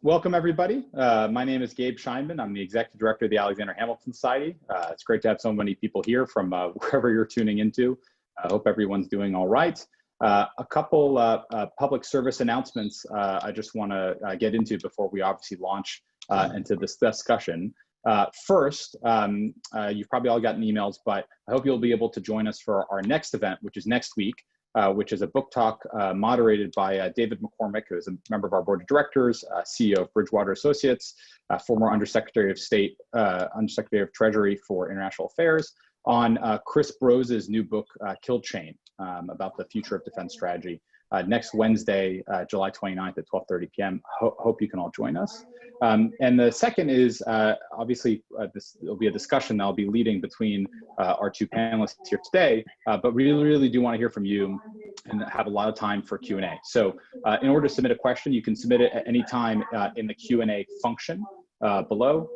Welcome, everybody. My name is Gabe Scheinman. I'm the Executive Director of the Alexander Hamilton Society. It's great to have so many people here from wherever you're tuning into. I hope everyone's doing all right. A couple public service announcements I just want to get into before we obviously launch into this discussion. First, you've probably all gotten emails, but I hope you'll be able to join us for our next event, which is next week. Which is a book talk moderated by David McCormick, who is a member of our board of directors, CEO of Bridgewater Associates, former Undersecretary of State, Undersecretary of Treasury for International Affairs, on Chris Brose's new book, Kill Chain, about the future of defense strategy, next Wednesday, July 29th at 12:30 p.m. Hope you can all join us. And the second is, obviously, this will be a discussion that I'll be leading between our two panelists here today, but we really do want to hear from you and have a lot of time for Q&A. So in order to submit a question, you can submit it at any time in the Q&A function below.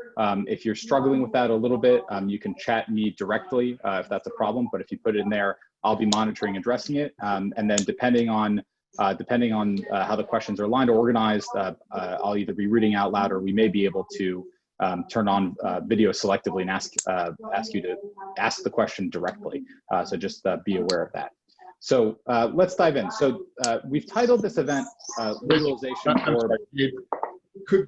If you're struggling with that a little bit, you can chat me directly if that's a problem, but if you put it in there, I'll be monitoring and addressing it. And then depending on how the questions are aligned or organized, I'll either be reading out loud or we may be able to turn on video selectively and ask you to ask the question directly. So just be aware of that. So let's dive in. So we've titled this event Liberalization or...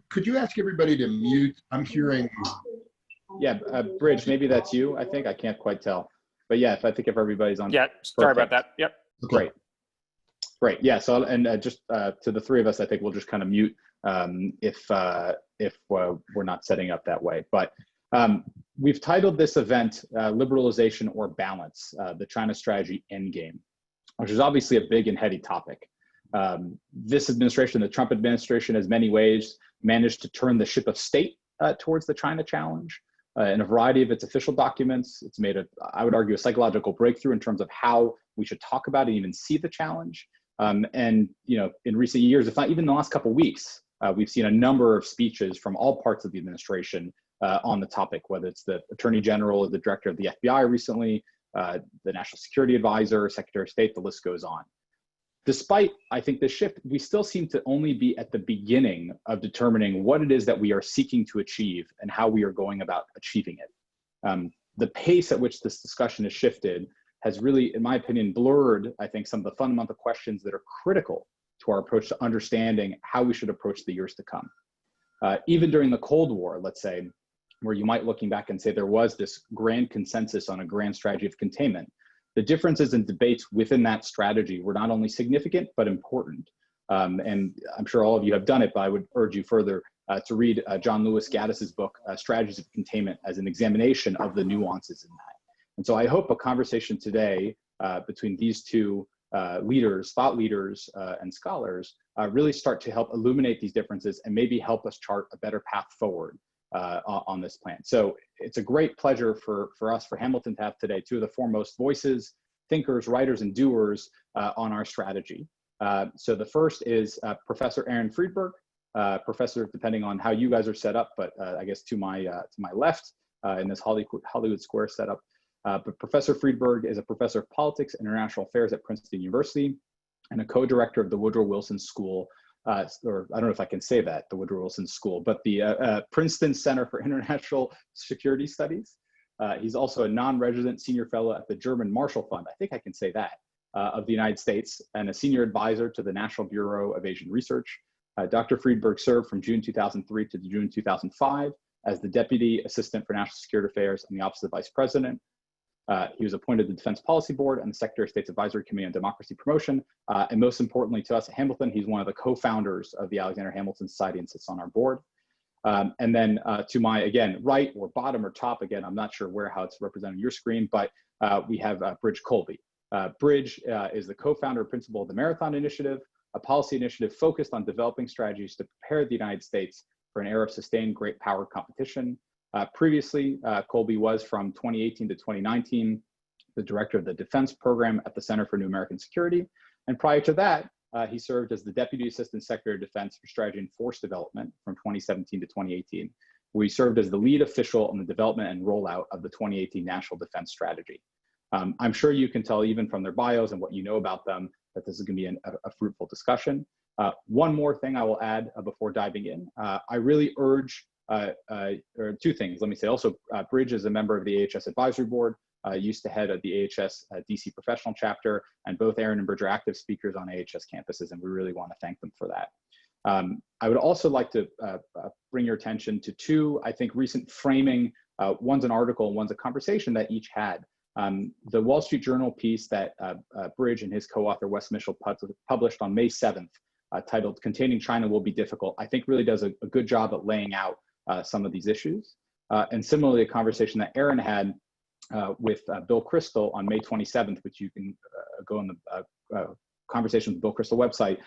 Could you ask everybody to mute? I'm hearing... Yeah, Bridge, maybe that's you, I think. I can't quite tell. But yeah, I think if everybody's on. Yeah, sorry about that. Yep. Great. Great. Yeah. So, and just to the three of us, I think we'll just kind of mute if we're not setting up that way. But we've titled this event Liberalization or Balance, the China Strategy Endgame, which is obviously a big and heady topic. This administration, the Trump administration, has many ways managed to turn the ship of state towards the China challenge. In a variety of its official documents, it's made I would argue, a psychological breakthrough in terms of how we should talk about it and even see the challenge. And in recent years, if not even the last couple of weeks, we've seen a number of speeches from all parts of the administration on the topic, whether it's the Attorney General or the Director of the FBI recently, the National Security Advisor, Secretary of State, the list goes on. Despite, I think, this shift, we still seem to only be at the beginning of determining what it is that we are seeking to achieve and how we are going about achieving it. The pace at which this discussion has shifted has really, in my opinion, blurred, I think, some of the fundamental questions that are critical to our approach to understanding how we should approach the years to come. Even during the Cold War, let's say, where you might looking back and say there was this grand consensus on a grand strategy of containment, the differences in debates within that strategy were not only significant, but important. And I'm sure all of you have done it, but I would urge you further to read John Lewis Gaddis's book, Strategies of Containment, as an examination of the nuances in that. And so I hope a conversation today between these two leaders, thought leaders, and scholars really start to help illuminate these differences and maybe help us chart a better path forward on this plan. So it's a great pleasure for us, for Hamilton, to have today two of the foremost voices, thinkers, writers, and doers on our strategy. So the first is Professor Aaron Friedberg, professor, depending on how you guys are set up, but I guess to my left in this Hollywood Square setup. But Professor Friedberg is a professor of politics and international affairs at Princeton University and a co-director of the Woodrow Wilson School, or I don't know if I can say that, the Woodrow Wilson School, but the Princeton Center for International Security Studies. He's also a non-resident senior fellow at the German Marshall Fund, I think I can say that, of the United States, and a senior advisor to the National Bureau of Asian Research. Dr. Friedberg served from June 2003 to June 2005 as the Deputy Assistant for National Security Affairs in the Office of the Vice President. He was appointed to the Defense Policy Board and the Secretary of State's Advisory Committee on Democracy Promotion. And most importantly to us at Hamilton, he's one of the co-founders of the Alexander Hamilton Society and sits on our board. And then to my, again, right or bottom or top, again, I'm not sure how it's represented on your screen, but we have Bridge Colby. Bridge is the co-founder and principal of the Marathon Initiative, a policy initiative focused on developing strategies to prepare the United States for an era of sustained great power competition. Previously, Colby was from 2018 to 2019, the director of the defense program at the Center for New American Security. And prior to that, he served as the Deputy Assistant Secretary of Defense for Strategy and Force Development from 2017 to 2018, where he served as the lead official on the development and rollout of the 2018 National Defense Strategy. I'm sure you can tell even from their bios and what you know about them that this is going to be a fruitful discussion. One more thing I will add before diving in. I really urge, or two things, let me say. Also, Bridge is a member of the AHS Advisory Board, used to head of the AHS DC Professional Chapter, and both Aaron and Bridge are active speakers on AHS campuses, and we really want to thank them for that. I would also like to bring your attention to two, I think, recent framing, one's an article and one's a conversation that each had. The Wall Street Journal piece that Bridge and his co-author Wes Mitchell published on May 7th, titled "Containing China Will Be Difficult," I think really does a good job at laying out some of these issues. And similarly, a conversation that Aaron had with Bill Crystal on May 27th, which you can go on the Conversation with Bill Crystal website,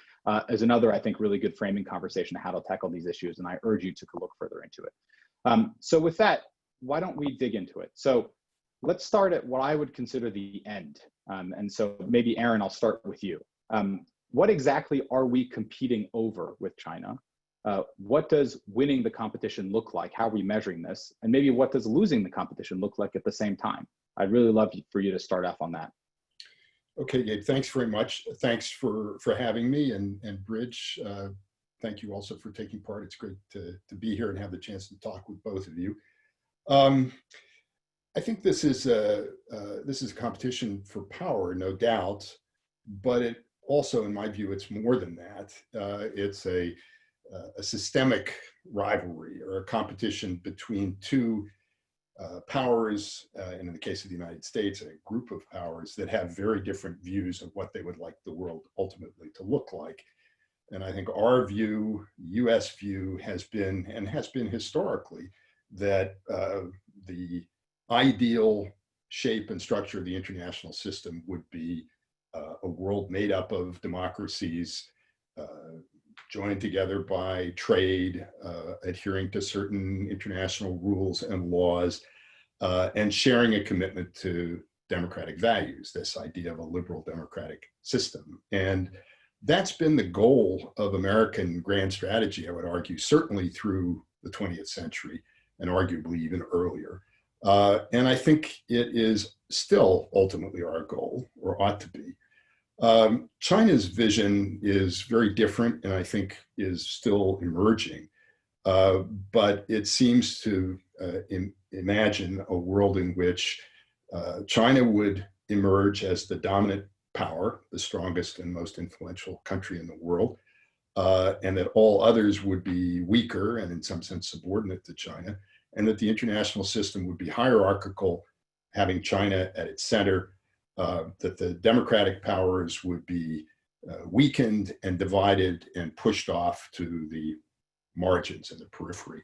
is another, I think, really good framing conversation of how to tackle these issues, and I urge you to look further into it. So with that, why don't we dig into it? So let's start at what I would consider the end. And so maybe, Aaron, I'll start with you. What exactly are we competing over with China? What does winning the competition look like? How are we measuring this? And maybe what does losing the competition look like at the same time? I'd really love for you to start off on that. Okay, Gabe, thanks very much. Thanks for having me, and Bridge, thank you also for taking part. It's great to be here and have the chance to talk with both of you. I think this is a competition for power, no doubt, but it also, in my view, it's more than that. It's a systemic rivalry or a competition between two powers, and in the case of the United States, a group of powers that have very different views of what they would like the world ultimately to look like. And I think our view, US view, has been, and has been historically, that the ideal shape and structure of the international system would be a world made up of democracies, joined together by trade, adhering to certain international rules and laws, and sharing a commitment to democratic values, this idea of a liberal democratic system. And that's been the goal of American grand strategy, I would argue, certainly through the 20th century, and arguably even earlier. And I think it is still ultimately our goal, or ought to be. China's vision is very different, and I think is still emerging. But it seems to imagine a world in which China would emerge as the dominant power, the strongest and most influential country in the world, and that all others would be weaker and in some sense subordinate to China, and that the international system would be hierarchical, having China at its center, that the democratic powers would be weakened and divided and pushed off to the margins and the periphery.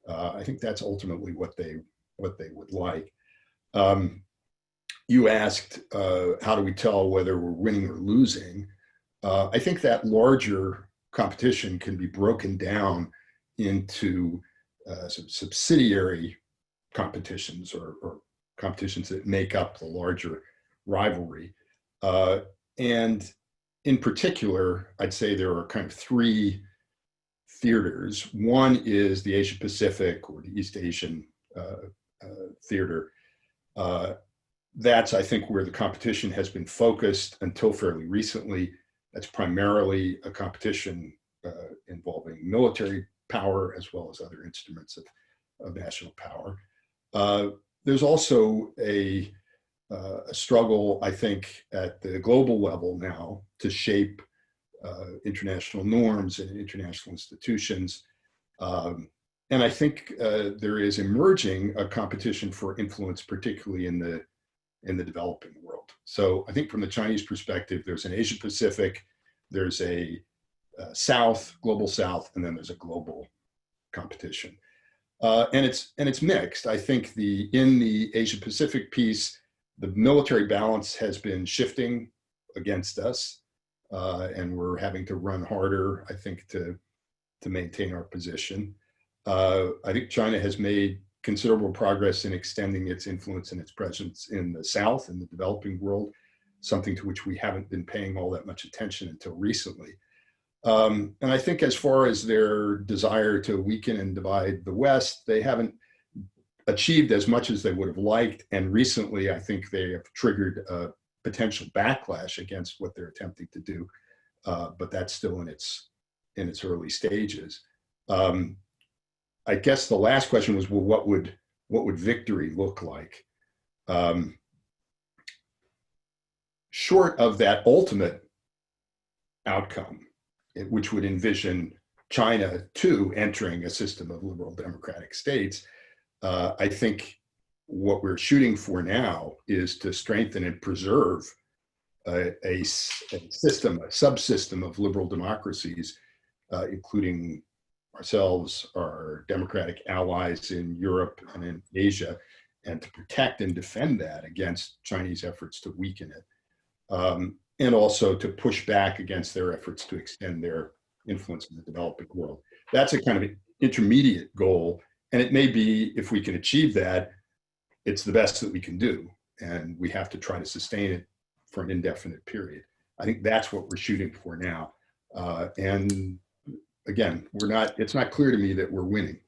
I think that's ultimately what they would like. You asked, how do we tell whether we're winning or losing? I think that larger competition can be broken down into subsidiary competitions, or competitions that make up the larger rivalry. And in particular, I'd say there are kind of three theaters. One is the Asia Pacific or the East Asian theater. That's, I think, where the competition has been focused until fairly recently. That's primarily a competition involving military power as well as other instruments of national power. There's also a struggle, I think, at the global level now to shape international norms and international institutions. And I think there is emerging a competition for influence, particularly in the developing world. So I think from the Chinese perspective, there's an Asia Pacific, there's a South, global South, and then there's a global competition. And it's mixed. I think in the Asia Pacific piece, the military balance has been shifting against us, and we're having to run harder, I think, to maintain our position. I think China has made considerable progress in extending its influence and its presence in the South, in the developing world, something to which we haven't been paying all that much attention until recently. And I think as far as their desire to weaken and divide the West, they haven't achieved as much as they would have liked. And recently, I think they have triggered a potential backlash against what they're attempting to do but that's still in its early stages. I guess the last question was, well, what would victory look like? Short of that ultimate outcome, which would envision China too entering a system of liberal democratic states, I think what we're shooting for now is to strengthen and preserve a system, a subsystem of liberal democracies, including ourselves, our democratic allies in Europe and in Asia, and to protect and defend that against Chinese efforts to weaken it. And also to push back against their efforts to extend their influence in the developing world. That's a kind of intermediate goal. And it may be, if we can achieve that, it's the best that we can do. And we have to try to sustain it for an indefinite period. I think that's what we're shooting for now. And again, it's not clear to me that we're winning.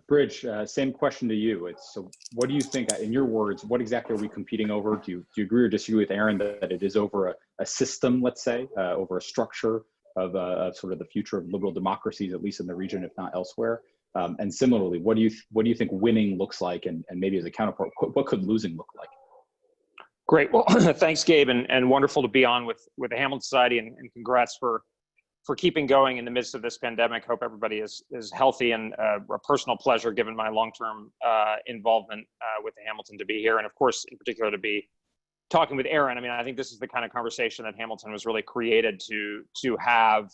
Bridge, same question to you. So what do you think, in your words, what exactly are we competing over? Do you agree or disagree with Aaron that it is over a system, let's say, over a structure of sort of the future of liberal democracies, at least in the region, if not elsewhere? And similarly, what do you think winning looks like? And maybe as a counterpart, what could losing look like? Great. Well, thanks, Gabe, and wonderful to be on with the Hamilton Society, and congrats for keeping going in the midst of this pandemic. Hope everybody is healthy, and a personal pleasure, given my long-term involvement with the Hamilton, to be here, and of course, in particular, to be talking with Aaron. I mean, I think this is the kind of conversation that Hamilton was really created to have,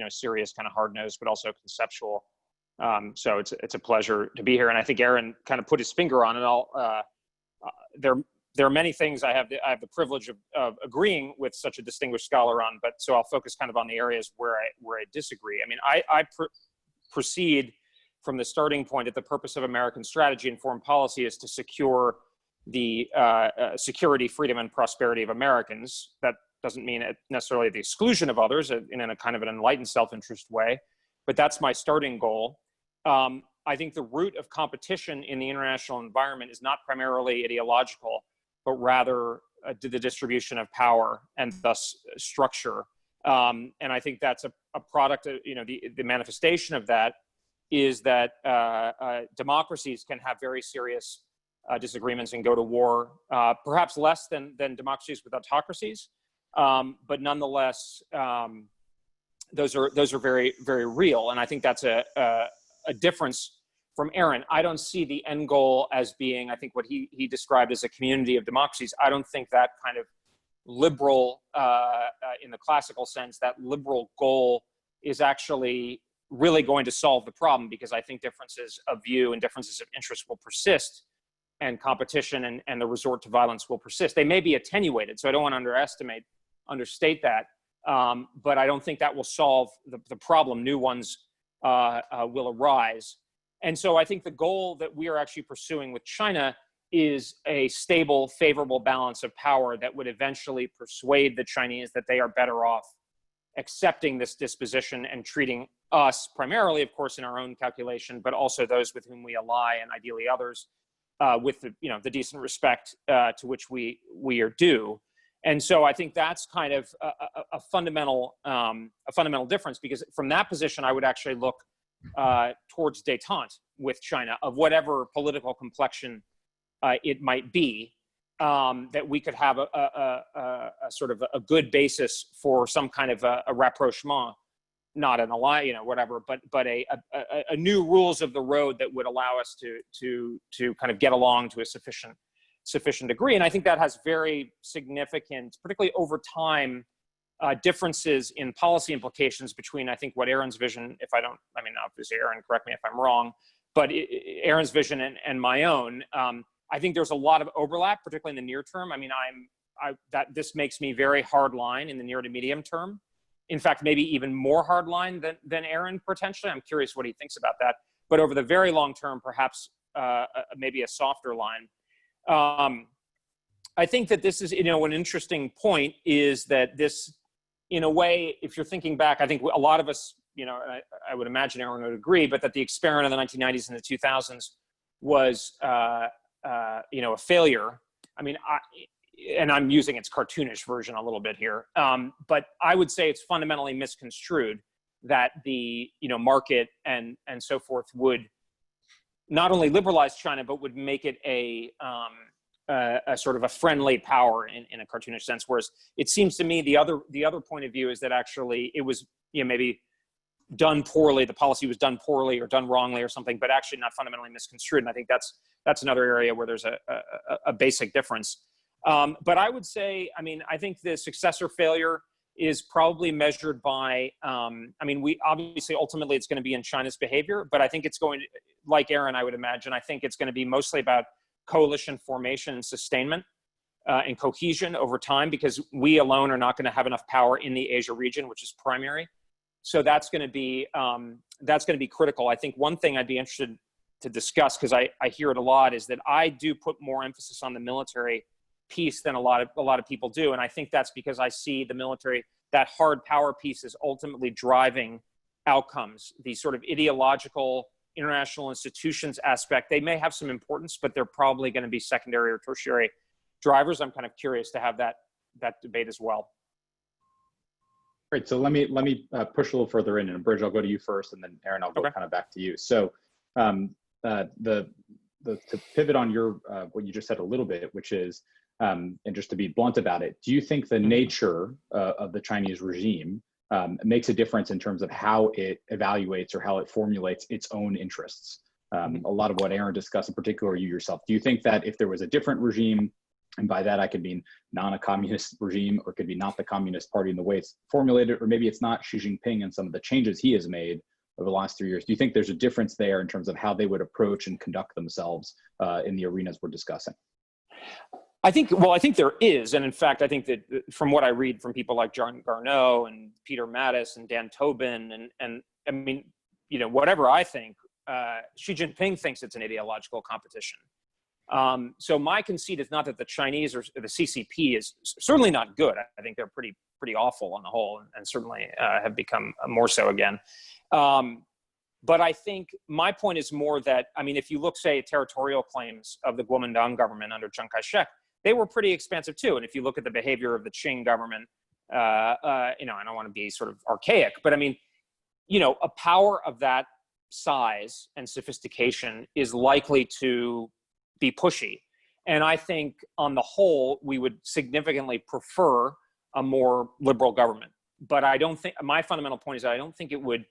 serious, kind of hard-nosed, but also conceptual. So it's a pleasure to be here, and I think Aaron kind of put his finger on it. There are many things I have the privilege of agreeing with such a distinguished scholar on, but so I'll focus kind of on the areas where I disagree. I mean, I proceed from the starting point that the purpose of American strategy and foreign policy is to secure the security, freedom, and prosperity of Americans. That doesn't mean necessarily the exclusion of others in a kind of an enlightened self-interest way, but that's my starting goal. I think the root of competition in the international environment is not primarily ideological, but rather the distribution of power and thus structure. And I think that's a product of, the manifestation of that is that democracies can have very serious disagreements and go to war, perhaps less than democracies with autocracies, but nonetheless, those are very, very real. And I think that's a difference from Aaron. I don't see the end goal as being, I think, what he described as a community of democracies. I don't think that kind of liberal, in the classical sense, that liberal goal is actually really going to solve the problem, because I think differences of view and differences of interest will persist, and competition and the resort to violence will persist. They may be attenuated, so I don't want to understate that, but I don't think that will solve the problem. New ones will arise. And so I think the goal that we are actually pursuing with China is a stable, favorable balance of power that would eventually persuade the Chinese that they are better off accepting this disposition and treating us, primarily, of course, in our own calculation, but also those with whom we ally, and ideally others, with the decent respect to which we are due. And so I think that's kind of a fundamental difference, because from that position, I would actually look towards détente with China, of whatever political complexion it might be, that we could have a sort of a good basis for some kind of a rapprochement, not an ally, whatever, but a new rules of the road that would allow us to kind of get along to a sufficient degree. And I think that has very significant, particularly over time, differences in policy implications between, I think, what Aaron's vision, obviously Aaron, correct me if I'm wrong, but Aaron's vision and my own. I think there's a lot of overlap, particularly in the near term. I mean, this makes me very hard line in the near to medium term. In fact, maybe even more hard line than Aaron potentially. I'm curious what he thinks about that. But over the very long term, perhaps maybe a softer line. I think that this is, an interesting point is that this, in a way, if you're thinking back, I think a lot of us, I would imagine Aaron would agree, but that the experiment of the 1990s and the 2000s was, a failure. I mean, and I'm using its cartoonish version a little bit here, but I would say it's fundamentally misconstrued that the market and so forth would not only liberalize China, but would make it a sort of a friendly power in a cartoonish sense. Whereas it seems to me the other point of view is that actually it was maybe done poorly, the policy was done poorly or done wrongly or something, but actually not fundamentally misconstrued. And I think that's another area where there's a basic difference. But I would say, I think the success or failure is probably measured by, we obviously ultimately it's going to be in China's behavior, but I think it's going to, like Aaron, I would imagine, I think it's going to be mostly about coalition formation and sustainment and cohesion over time, because we alone are not going to have enough power in the Asia region, which is primary. So that's going to be critical. I think one thing I'd be interested to discuss, because I hear it a lot, is that I do put more emphasis on the military piece than a lot of people do, and I think that's because I see the military, that hard power piece, is ultimately driving outcomes. The sort of ideological international institutions aspect, they may have some importance, but they're probably going to be secondary or tertiary drivers. I'm kind of curious to have that debate as well. Great. So let me push a little further in, and Bridge, I'll go to you first, and then Aaron, I'll go kind of back to you. So to pivot on your what you just said a little bit, which is, and just to be blunt about it, do you think the nature of the Chinese regime makes a difference in terms of how it evaluates or how it formulates its own interests? A lot of what Aaron discussed, in particular you yourself, do you think that if there was a different regime, and by that I could mean non-communist regime, or it could be not the Communist Party in the way it's formulated, or maybe it's not Xi Jinping and some of the changes he has made over the last 3 years, do you think there's a difference there in terms of how they would approach and conduct themselves in the arenas we're discussing? I think there is. And in fact, I think that from what I read from people like John Garneau and Peter Mattis and Dan Tobin, and whatever I think, Xi Jinping thinks it's an ideological competition. So my conceit is not that the Chinese or the CCP is certainly not good. I think they're pretty awful on the whole, and certainly have become more so again. But I think my point is more that, if you look, say, at territorial claims of the Kuomintang government under Chiang Kai-shek, they were pretty expansive too. And if you look at the behavior of the Qing government, I don't want to be sort of archaic, but a power of that size and sophistication is likely to be pushy. And I think on the whole, we would significantly prefer a more liberal government. But I don't think, my fundamental point is that I don't think it would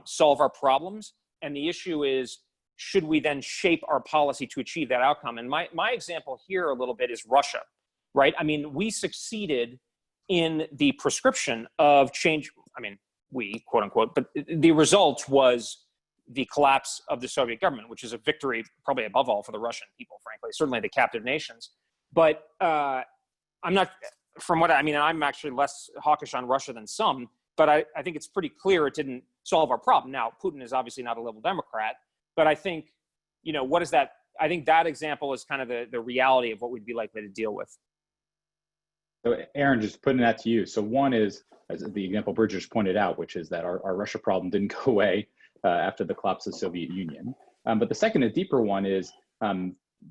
solve our problems. And the issue is, should we then shape our policy to achieve that outcome? And my example here a little bit is Russia, right? We succeeded in the prescription of change. We, quote unquote, but the result was the collapse of the Soviet government, which is a victory probably above all for the Russian people, frankly, certainly the captive nations. But I'm not, from what I'm actually less hawkish on Russia than some, but I think it's pretty clear it didn't solve our problem. Now, Putin is obviously not a liberal Democrat, but I think, what is that? I think that example is kind of the reality of what we'd be likely to deal with. So Aaron, just putting that to you. So one is, as the example Bridger just pointed out, which is that our Russia problem didn't go away after the collapse of the Soviet Union. But the second, a deeper one, is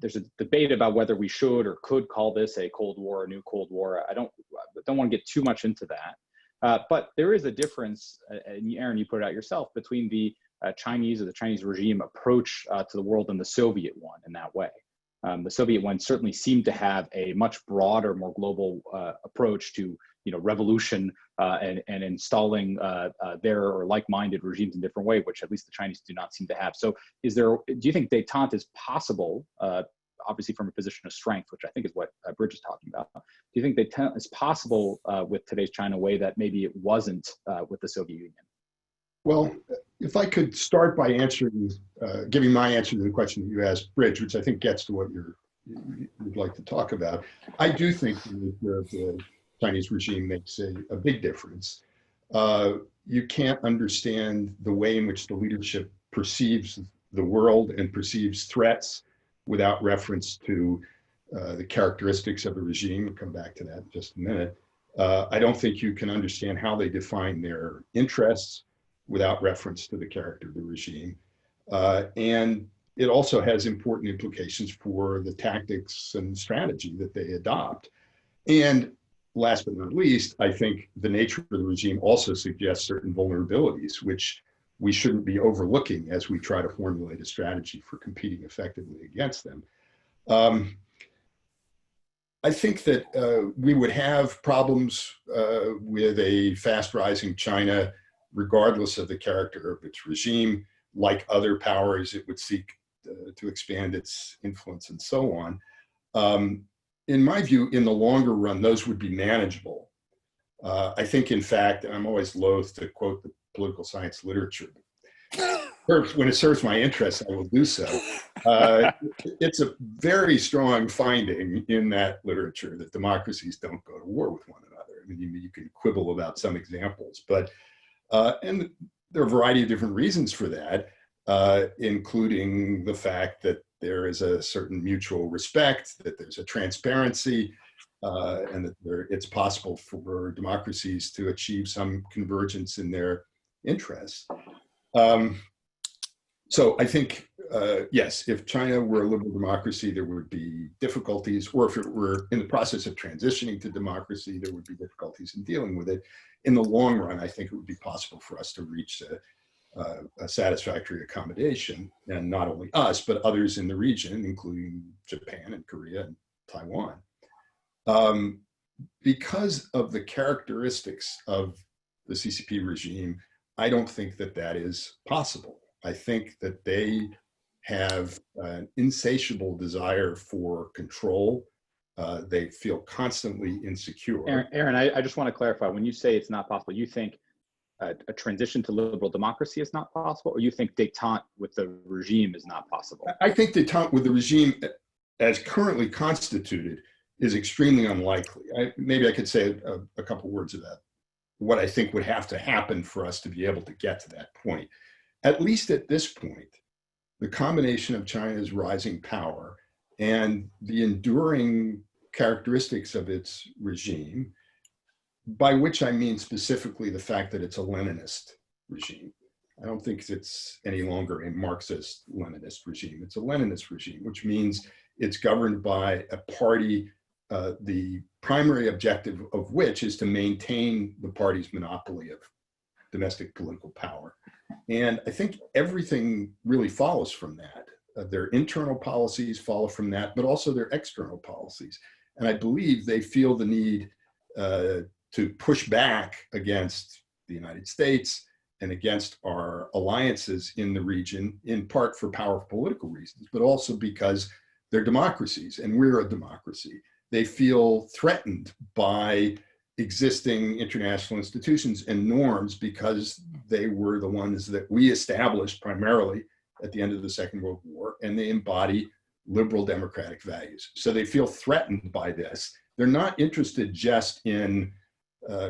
there's a debate about whether we should or could call this a Cold War, a new Cold War. I don't want to get too much into that. But there is a difference, and Aaron, you put it out yourself, between the Chinese or the Chinese regime approach to the world and the Soviet one in that way. The Soviet one certainly seemed to have a much broader, more global approach to revolution and installing their or like-minded regimes in a different way, which at least the Chinese do not seem to have. So do you think détente is possible, obviously from a position of strength, which I think is what Bridge is talking about? Do you think détente is possible with today's China way that maybe it wasn't with the Soviet Union? Well, if I could start by giving my answer to the question that you asked, Bridge, which I think gets to what you'd like to talk about. I do think the Chinese regime makes a big difference. You can't understand the way in which the leadership perceives the world and perceives threats without reference to the characteristics of a regime. We'll come back to that in just a minute. I don't think you can understand how they define their interests without reference to the character of the regime. And it also has important implications for the tactics and strategy that they adopt. And last but not least, I think the nature of the regime also suggests certain vulnerabilities, which we shouldn't be overlooking as we try to formulate a strategy for competing effectively against them. I think that we would have problems with a fast rising China, regardless of the character of its regime. Like other powers, it would seek to expand its influence and so on. In my view, in the longer run, those would be manageable. I think, in fact, I'm always loath to quote the political science literature. When it serves my interest, I will do so. It's a very strong finding in that literature that democracies don't go to war with one another. I mean, you can quibble about some examples, but and there are a variety of different reasons for that, including the fact that there is a certain mutual respect, that there's a transparency, and that it's possible for democracies to achieve some convergence in their interests. So I think, yes, if China were a liberal democracy, there would be difficulties, or if it were in the process of transitioning to democracy, there would be difficulties in dealing with it. In the long run, I think it would be possible for us to reach a satisfactory accommodation, and not only us, but others in the region, including Japan and Korea and Taiwan. Because of the characteristics of the CCP regime, I don't think that that is possible. I think that they have an insatiable desire for control. They feel constantly insecure. Aaron, I just want to clarify, when you say it's not possible, you think a transition to liberal democracy is not possible, or you think détente with the regime is not possible? I think détente with the regime as currently constituted is extremely unlikely. Maybe I could say a couple words about what I think would have to happen for us to be able to get to that point. At least at this point, the combination of China's rising power and the enduring characteristics of its regime, by which I mean specifically the fact that it's a Leninist regime. I don't think it's any longer a Marxist-Leninist regime. It's a Leninist regime, which means it's governed by a party, the primary objective of which is to maintain the party's monopoly of domestic political power. And I think everything really follows from that. Their internal policies follow from that, but also their external policies. And I believe they feel the need to push back against the United States and against our alliances in the region, in part for powerful political reasons, but also because they're democracies and we're a democracy. They feel threatened by existing international institutions and norms because they were the ones that we established primarily at the end of the Second World War, and they embody liberal democratic values. So they feel threatened by this. They're not interested just in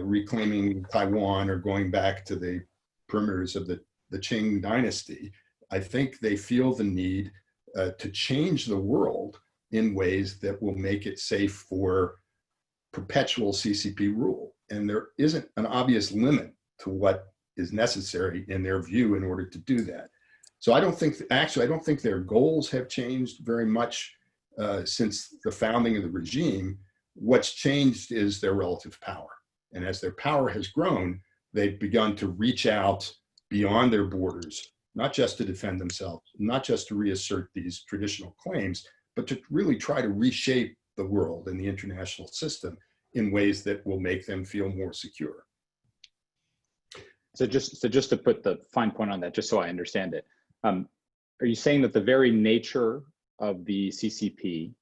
reclaiming Taiwan or going back to the perimeters of the Qing dynasty. I think they feel the need to change the world in ways that will make it safe for perpetual CCP rule. And there isn't an obvious limit to what is necessary in their view in order to do that. So I don't think their goals have changed very much since the founding of the regime. What's changed is their relative power. And as their power has grown, they've begun to reach out beyond their borders, not just to defend themselves, not just to reassert these traditional claims, but to really try to reshape the world and the international system in ways that will make them feel more secure. So just to put the fine point on that, just so I understand it, are you saying that the very nature of the CCP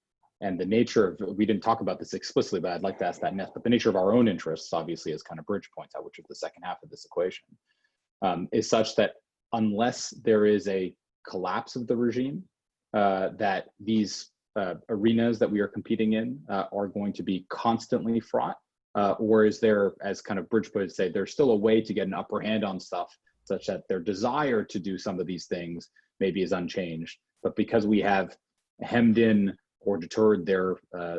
and the nature of, we didn't talk about this explicitly, but I'd like to ask that next, but the nature of our own interests, obviously, as kind of bridge points out, which is the second half of this equation, is such that unless there is a collapse of the regime, that these arenas that we are competing in are going to be constantly fraught? Or is there, as kind of bridge points say, there's still a way to get an upper hand on stuff such that their desire to do some of these things maybe is unchanged, but because we have hemmed in or deterred their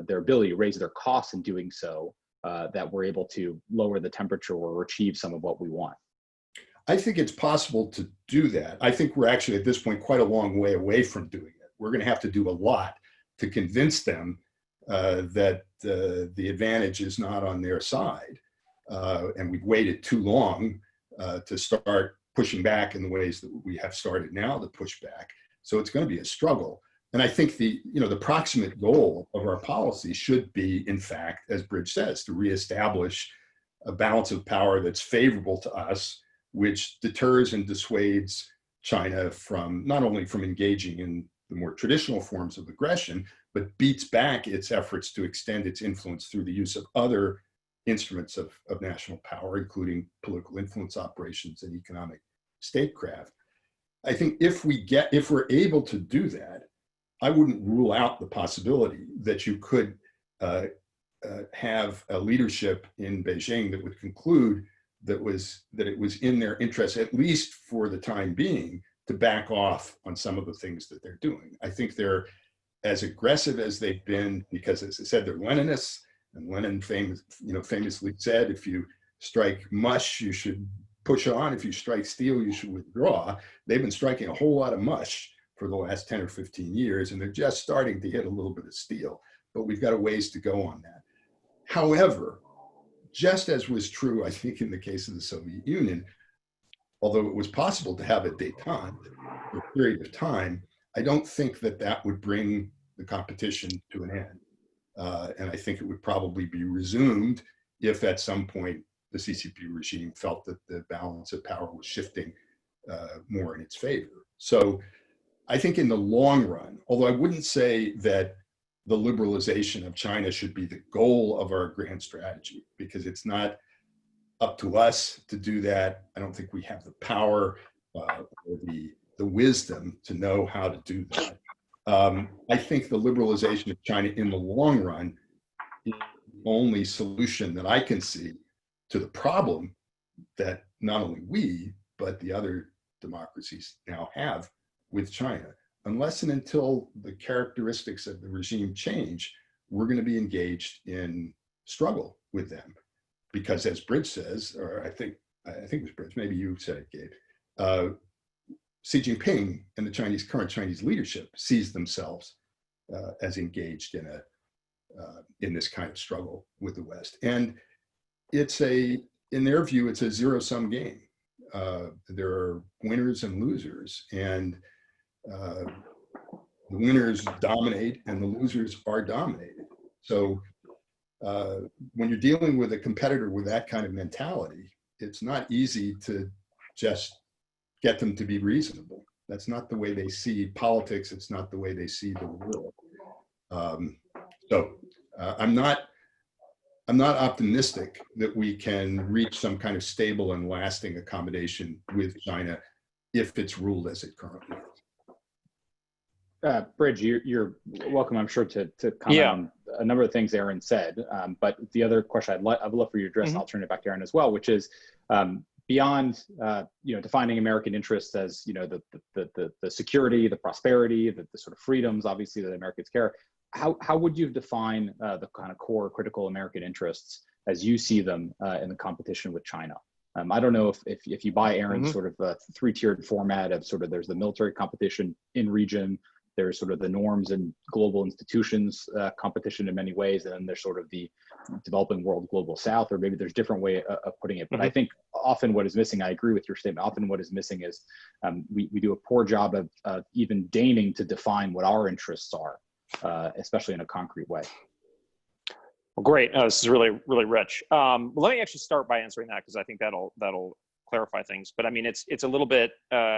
ability to raise their costs in doing so, that we're able to lower the temperature or achieve some of what we want? I think it's possible to do that. I think we're actually at this point quite a long way away from doing it. We're going to have to do a lot to convince them that the advantage is not on their side. And we've waited too long to start pushing back in the ways that we have started now to push back. So it's going to be a struggle. And I think the proximate goal of our policy should be, in fact, as Bridge says, to reestablish a balance of power that's favorable to us, which deters and dissuades China from not only from engaging in the more traditional forms of aggression, but beats back its efforts to extend its influence through the use of other instruments of national power, including political influence operations and economic statecraft. I think if we're able to do that, I wouldn't rule out the possibility that you could have a leadership in Beijing that would conclude that it was in their interest, at least for the time being, to back off on some of the things that they're doing. I think they're as aggressive as they've been because, as I said, they're Leninists, and Lenin famously said, if you strike mush, you should push on. If you strike steel, you should withdraw. They've been striking a whole lot of mush for the last 10 or 15 years, and they're just starting to hit a little bit of steel, but we've got a ways to go on that. However, just as was true, I think, in the case of the Soviet Union, although it was possible to have a détente for a period of time, I don't think that would bring the competition to an end. And I think it would probably be resumed if at some point the CCP regime felt that the balance of power was shifting more in its favor. So I think in the long run, although I wouldn't say that the liberalization of China should be the goal of our grand strategy, because it's not up to us to do that. I don't think we have the power or the wisdom to know how to do that. I think the liberalization of China in the long run is the only solution that I can see to the problem that not only we, but the other democracies now have with China. Unless and until the characteristics of the regime change, we're going to be engaged in struggle with them. Because as Bridge says, or I think it was Bridge, maybe you said it, Gabe, Xi Jinping and the current Chinese leadership sees themselves as engaged in this kind of struggle with the West. And in their view, it's a zero-sum game. There are winners and losers, and the winners dominate and the losers are dominated. So when you're dealing with a competitor with that kind of mentality, it's not easy to just get them to be reasonable. That's not the way they see politics. It's not the way they see the world. I'm not optimistic that we can reach some kind of stable and lasting accommodation with China if it's ruled as it currently is. Bridge, you're welcome, I'm sure, to comment on a number of things Aaron said. But the other question I'd love for you to address, and I'll turn it back to Aaron as well, which is beyond defining American interests as the security, the prosperity, the sort of freedoms, obviously, that Americans care. How would you define the kind of core critical American interests as you see them in the competition with China? I don't know if you buy Aaron's sort of three-tiered format of sort of there's the military competition in region, there's sort of the norms and global institutions competition in many ways, and then there's sort of the developing world global south, or maybe there's different way of putting it. But I think often what is missing, I agree with your statement, often what is missing is we do a poor job of even deigning to define what our interests are, especially in a concrete way. Well, great. This is really, really rich. Let me actually start by answering that, because I think that'll clarify things. But I mean, it's a little bit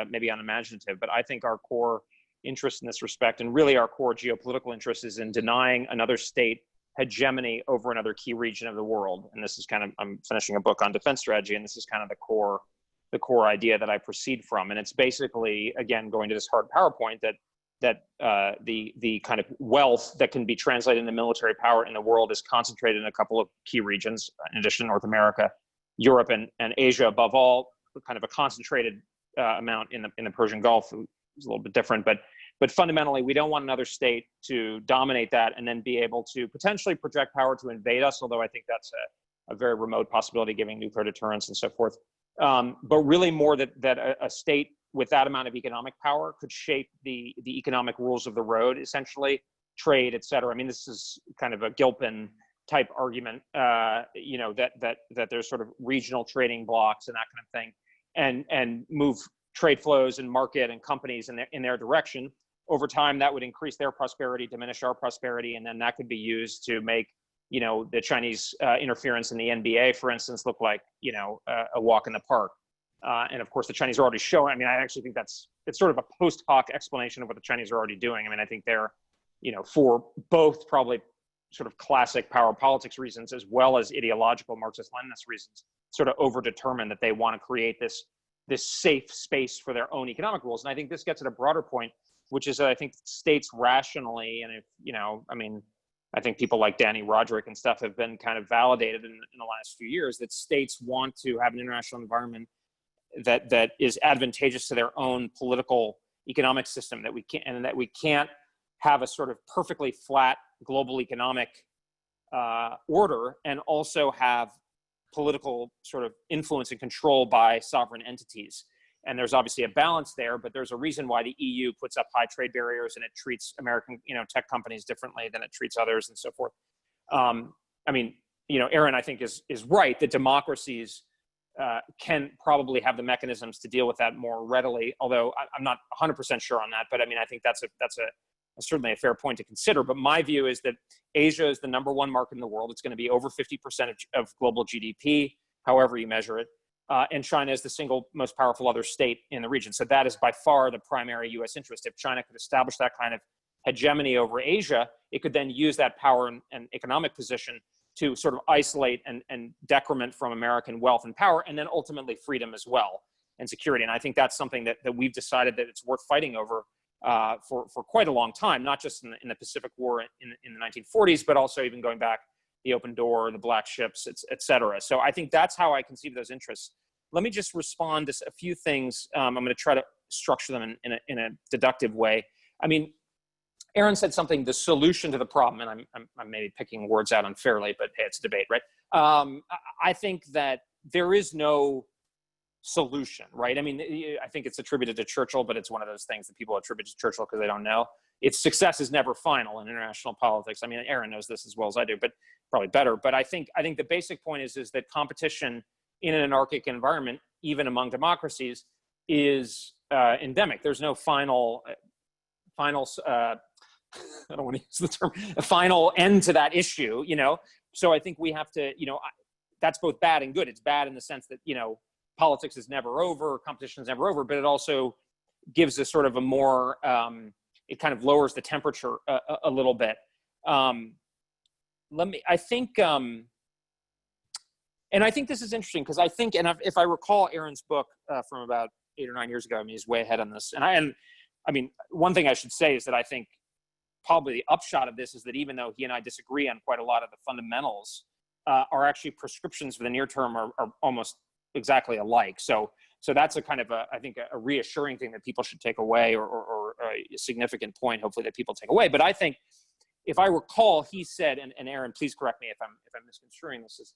maybe unimaginative, but I think our core interest in this respect, and really our core geopolitical interest, is in denying another state hegemony over another key region of the world. And this is kind of, I'm finishing a book on defense strategy, and this is kind of the core idea that I proceed from. And it's basically, again, going to this hard PowerPoint, that the kind of wealth that can be translated into military power in the world is concentrated in a couple of key regions, in addition to North America, Europe, and Asia above all, kind of a concentrated amount in the Persian Gulf. It's a little bit different, but fundamentally, we don't want another state to dominate that and then be able to potentially project power to invade us, although I think that's a very remote possibility, given nuclear deterrence and so forth. But really more that a state with that amount of economic power could shape the economic rules of the road, essentially, trade, et cetera. I mean, this is kind of a Gilpin type argument, you know, that there's sort of regional trading blocks and that kind of thing, and move trade flows and market and companies in their direction. Over time, that would increase their prosperity, diminish our prosperity, and then that could be used to make, you know, the Chinese interference in the NBA, for instance, look like, you know, a walk in the park. And of course, the Chinese are already showing. I mean, I actually think it's sort of a post hoc explanation of what the Chinese are already doing. I mean, I think they're, you know, for both probably sort of classic power politics reasons as well as ideological Marxist-Leninist reasons, sort of overdetermined that they want to create this safe space for their own economic rules. And I think this gets at a broader point, which is that I think states rationally, and if, you know, I mean, I think people like Danny Roderick and stuff have been kind of validated in the last few years that states want to have an international environment that is advantageous to their own political economic system, that we can't have a sort of perfectly flat global economic order and also have political sort of influence and control by sovereign entities. And there's obviously a balance there, but there's a reason why the EU puts up high trade barriers and it treats American, you know, tech companies differently than it treats others and so forth. I mean, you know, Aaron, I think is right that democracies can probably have the mechanisms to deal with that more readily, although I'm not 100% sure on that. But I mean, I think that's certainly a fair point to consider. But my view is that Asia is the #1 market in the world. It's going to be over 50% of global GDP, however you measure it. And China is the single most powerful other state in the region. So that is by far the primary US interest. If China could establish that kind of hegemony over Asia, it could then use that power and economic position to sort of isolate and decrement from American wealth and power, and then ultimately freedom as well and security. And I think that's something that we've decided that it's worth fighting over for quite a long time, not just in the Pacific War in the 1940s, but also even going back the Open Door, the Black Ships, et cetera. So I think that's how I conceive those interests. Let me just respond to a few things. I'm going to try to structure them in a deductive way. I mean, Aaron said something, the solution to the problem, and I'm maybe picking words out unfairly, but hey, it's a debate, right? I think that there is no solution, right? I mean, I think it's attributed to Churchill, but it's one of those things that people attribute to Churchill because they don't know. Its success is never final in international politics. I mean, Aaron knows this as well as I do, but probably better. But I think the basic point is that competition in an anarchic environment, even among democracies, is endemic. There's no final I don't want to use the term, a final end to that issue, you know? So I think we have to, you know, that's both bad and good. It's bad in the sense that, you know, politics is never over, competition is never over, but it also gives a sort of a more, it kind of lowers the temperature a little bit. I think this is interesting because I think, and if I recall Aaron's book from about 8 or 9 years ago, I mean, he's way ahead on this. And I mean, one thing I should say is that I think probably the upshot of this is that even though he and I disagree on quite a lot of the fundamentals, are actually prescriptions for the near term are almost exactly alike. So that's a kind of I think a reassuring thing that people should take away, or a significant point, hopefully, that people take away. But I think, if I recall, he said, and Aaron, please correct me if I'm misconstruing this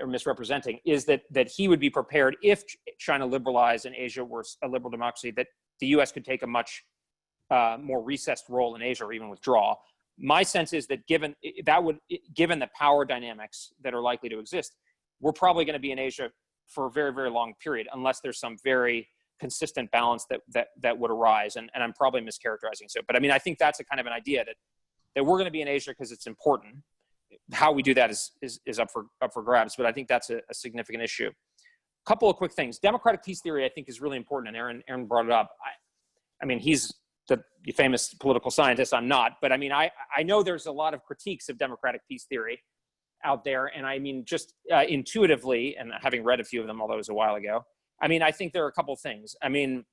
or misrepresenting, is that he would be prepared if China liberalized and Asia were a liberal democracy, that the U.S. could take a much more recessed role in Asia or even withdraw. My sense is that given the power dynamics that are likely to exist, we're probably going to be in Asia for a very, very long period, unless there's some very consistent balance that would arise. And I'm probably mischaracterizing so, but I mean, I think that's a kind of an idea that we're going to be in Asia because it's important. How we do that is up for grabs, but I think that's a significant issue. A couple of quick things. Democratic peace theory, I think, is really important, and Aaron brought it up. I mean, he's the famous political scientist. I'm not, but I mean, I know there's a lot of critiques of democratic peace theory out there, and I mean, just intuitively, and having read a few of them, although it was a while ago, I mean, I think there are a couple of things. I mean,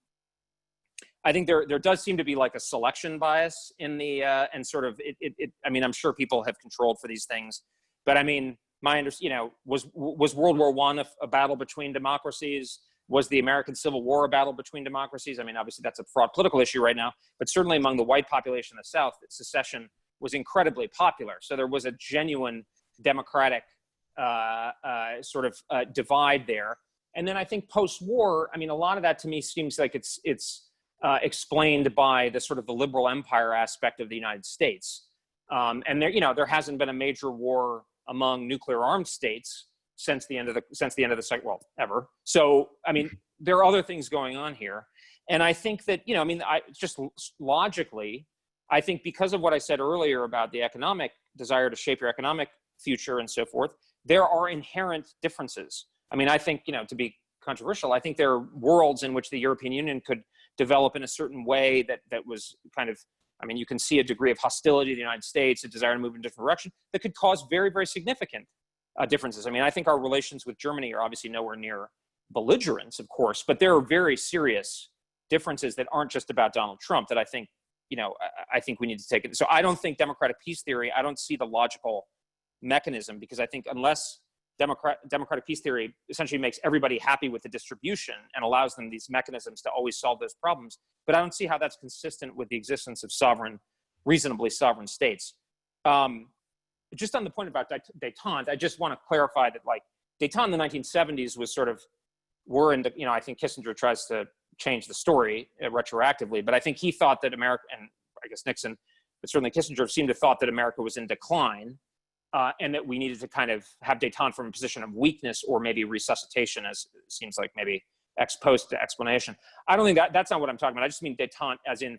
I think there does seem to be like a selection bias in the and sort of it. I mean, I'm sure people have controlled for these things, but I mean, was World War I a battle between democracies? Was the American Civil War a battle between democracies? I mean, obviously that's a fraught political issue right now, but certainly among the white population in the South, secession was incredibly popular. So there was a genuine democratic sort of divide there. And then I think post-war, I mean, a lot of that to me seems like it's explained by the sort of the liberal empire aspect of the United States. And there hasn't been a major war among nuclear armed states since the end of the second, well, ever. So, I mean, there are other things going on here. And I think that, just logically, I think because of what I said earlier about the economic desire to shape your economic future and so forth, there are inherent differences. I mean, I think, to be controversial, I think there are worlds in which the European Union could develop in a certain way that was kind of, I mean, you can see a degree of hostility to the United States, a desire to move in a different direction that could cause very, very significant differences. I mean, I think our relations with Germany are obviously nowhere near belligerence, of course, but there are very serious differences that aren't just about Donald Trump that I think, I think we need to take it. So I don't think democratic peace theory, I don't see the logical mechanism, because I think unless democratic peace theory essentially makes everybody happy with the distribution and allows them these mechanisms to always solve those problems, but I don't see how that's consistent with the existence of reasonably sovereign states. Just on the point about détente, I just want to clarify that, like, détente in the 1970s was sort of, I think Kissinger tries to change the story retroactively, but I think he thought that America, and I guess Nixon, but certainly Kissinger seemed to thought that America was in decline, and that we needed to kind of have détente from a position of weakness or maybe resuscitation, as it seems like maybe ex post explanation. I don't think that's not what I'm talking about. I just mean détente as in,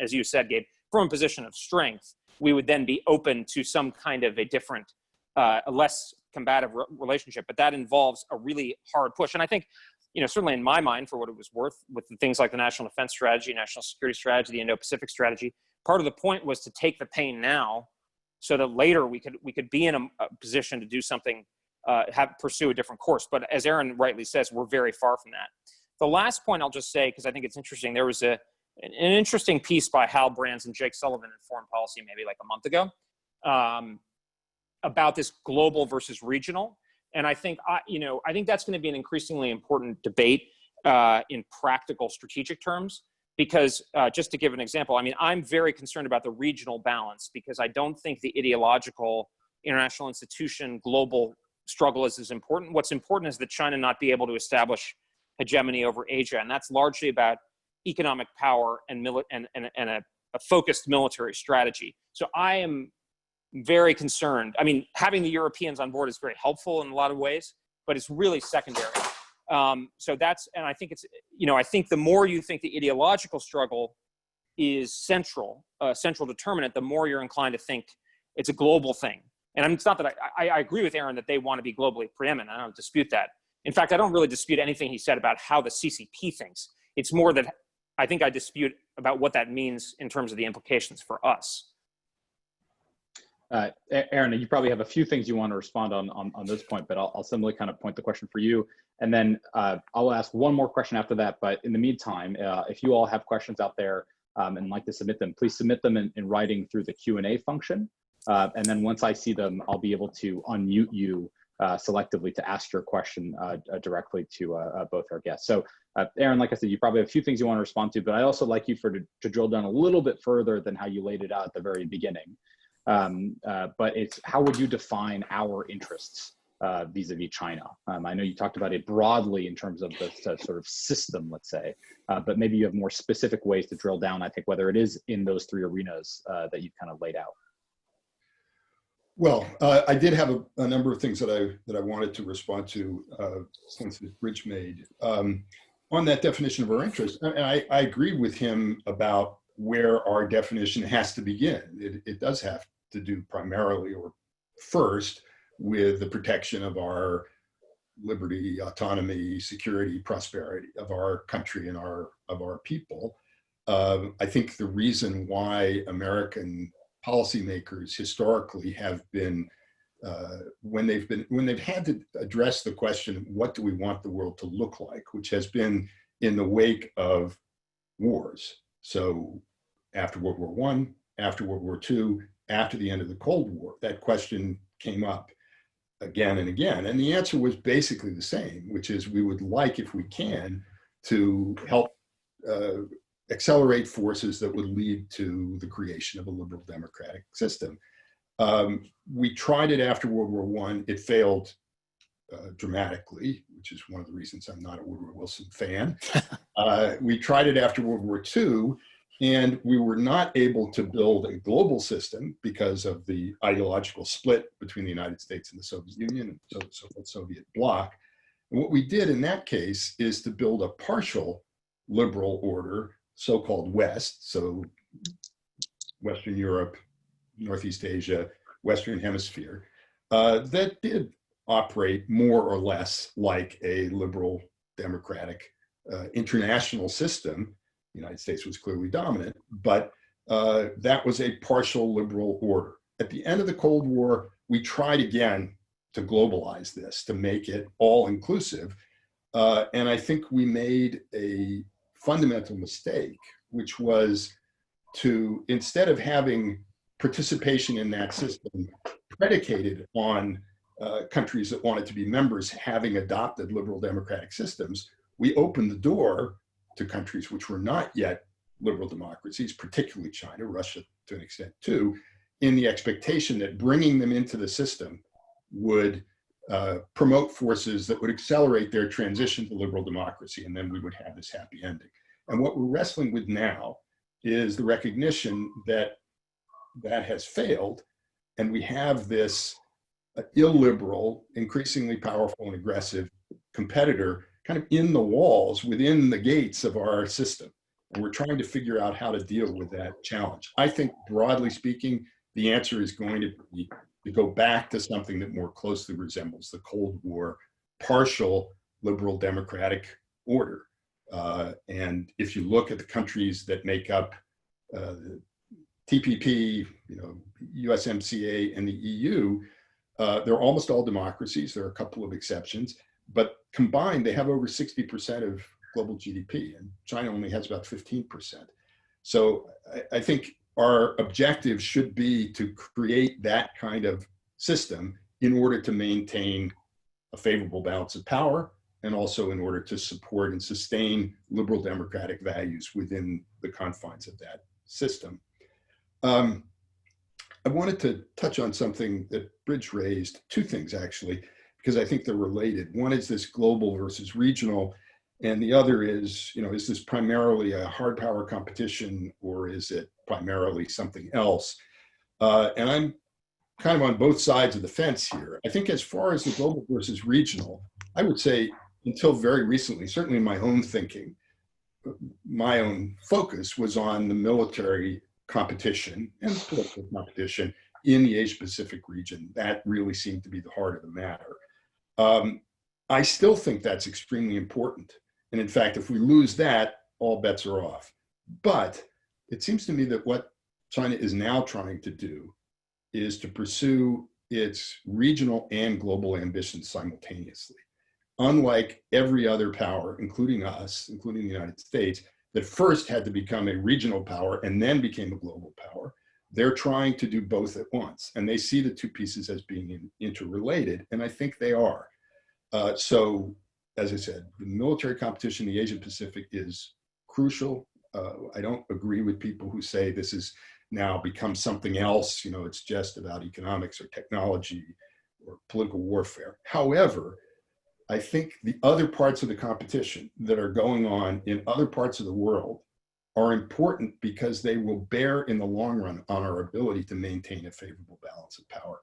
as you said, Gabe, from a position of strength, we would then be open to some kind of a different, a less combative relationship, but that involves a really hard push. And I think, certainly in my mind, for what it was worth, with things like the National Defense Strategy, National Security Strategy, the Indo-Pacific Strategy, part of the point was to take the pain now, so that later we could be in a position to do something, pursue a different course. But as Aaron rightly says, we're very far from that. The last point I'll just say, because I think it's interesting, there was an interesting piece by Hal Brands and Jake Sullivan in Foreign Policy maybe like a month ago about this global versus regional. And I think, I think that's going to be an increasingly important debate in practical strategic terms. Because just to give an example, I mean, I'm very concerned about the regional balance, because I don't think the ideological international institution global struggle is as important. What's important is that China not be able to establish hegemony over Asia. And that's largely about economic power and a focused military strategy. So I am very concerned. I mean, having the Europeans on board is very helpful in a lot of ways, but it's really secondary. So that's, and I think it's, I think the more you think the ideological struggle is central determinant, the more you're inclined to think it's a global thing. And it's not that I agree with Aaron that they want to be globally preeminent. I don't dispute that. In fact, I don't really dispute anything he said about how the CCP thinks. It's more that I think I dispute about what that means in terms of the implications for us. Aaron, you probably have a few things you want to respond on this point, but I'll simply kind of point the question for you. And then I'll ask one more question after that. But in the meantime, if you all have questions out there and like to submit them, please submit them in writing through the Q&A function. And then once I see them, I'll be able to unmute you selectively to ask your question directly to both our guests. So Aaron, like I said, you probably have a few things you want to respond to, but I also like you to drill down a little bit further than how you laid it out at the very beginning. But it's, how would you define our interests vis-a-vis China? I know you talked about it broadly in terms of the sort of system, let's say, but maybe you have more specific ways to drill down, I think, whether it is in those three arenas that you've kind of laid out. Well, I did have a number of things that I wanted to respond to points that Bridge made. On that definition of our interest, and I agree with him about where our definition has to begin. It does have to do primarily or first with the protection of our liberty, autonomy, security, prosperity of our country and of our people. I think the reason why American policymakers historically have been, when they've had to address the question, what do we want the world to look like, which has been in the wake of wars. So after World War I, after World War II, after the end of the Cold War, that question came up again and again. And the answer was basically the same, which is we would like, if we can, to help accelerate forces that would lead to the creation of a liberal democratic system. We tried it after World War I. It failed dramatically, which is one of the reasons I'm not a Woodrow Wilson fan. We tried it after World War II. And we were not able to build a global system because of the ideological split between the United States and the Soviet Union and so-called Soviet bloc. And what we did in that case is to build a partial liberal order, so-called West, so Western Europe, Northeast Asia, Western Hemisphere, that did operate more or less like a liberal democratic international system. The United States was clearly dominant, but that was a partial liberal order. At the end of the Cold War, we tried again to globalize this, to make it all inclusive. And I think we made a fundamental mistake, which was to, instead of having participation in that system predicated on countries that wanted to be members having adopted liberal democratic systems, we opened the door to countries which were not yet liberal democracies, particularly China, Russia to an extent too, in the expectation that bringing them into the system would promote forces that would accelerate their transition to liberal democracy, and then we would have this happy ending. And what we're wrestling with now is the recognition that that has failed, and we have this illiberal, increasingly powerful and aggressive competitor kind of in the walls, within the gates of our system. And we're trying to figure out how to deal with that challenge. I think, broadly speaking, the answer is going to be to go back to something that more closely resembles the Cold War partial liberal democratic order. And if you look at the countries that make up the TPP, USMCA, and the EU, they're almost all democracies. There are a couple of exceptions, but combined, they have over 60% of global GDP, and China only has about 15%. So I think our objective should be to create that kind of system in order to maintain a favorable balance of power, and also in order to support and sustain liberal democratic values within the confines of that system. I wanted to touch on something that Bridge raised, two things actually, because I think they're related. One is this global versus regional, and the other is this primarily a hard power competition, or is it primarily something else? And I'm kind of on both sides of the fence here. I think as far as the global versus regional, I would say until very recently, certainly in my own thinking, my own focus was on the military competition and political competition in the Asia-Pacific region. That really seemed to be the heart of the matter. I still think that's extremely important. And in fact, if we lose that, all bets are off. But it seems to me that what China is now trying to do is to pursue its regional and global ambitions simultaneously. Unlike every other power, including us, including the United States, that first had to become a regional power and then became a global power, they're trying to do both at once. And they see the two pieces as being interrelated, and I think they are. So, as I said, the military competition in the Asia-Pacific is crucial. I don't agree with people who say this has now become something else. It's just about economics or technology or political warfare. However, I think the other parts of the competition that are going on in other parts of the world are important because they will bear in the long run on our ability to maintain a favorable balance of power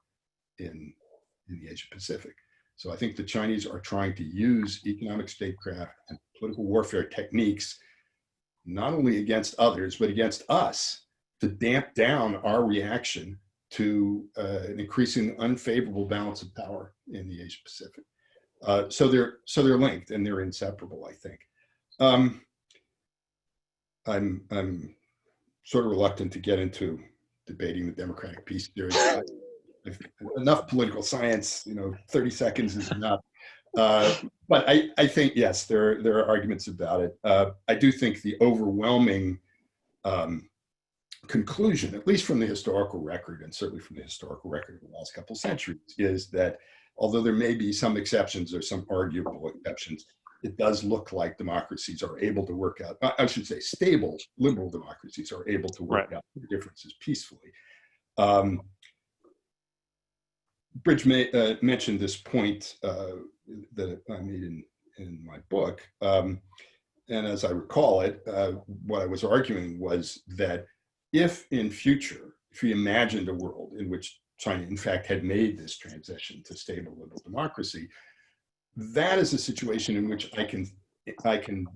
in the Asia-Pacific. So I think the Chinese are trying to use economic statecraft and political warfare techniques, not only against others, but against us, to damp down our reaction to an increasing unfavorable balance of power in the Asia-Pacific. So they're linked and they're inseparable, I think. I'm sort of reluctant to get into debating the democratic peace theory. Enough political science, 30 seconds is enough. But I think, yes, there are arguments about it. I do think the overwhelming conclusion, at least from the historical record, and certainly from the historical record of the last couple of centuries, is that although there may be some exceptions or some arguable exceptions, it does look like democracies are able to work out, I should say stable liberal democracies are able to work out their differences peacefully. Bridge mentioned this point that I made in my book, and as I recall it, what I was arguing was that if in future, if we imagined a world in which China, in fact, had made this transition to stable liberal democracy, that is a situation in which I can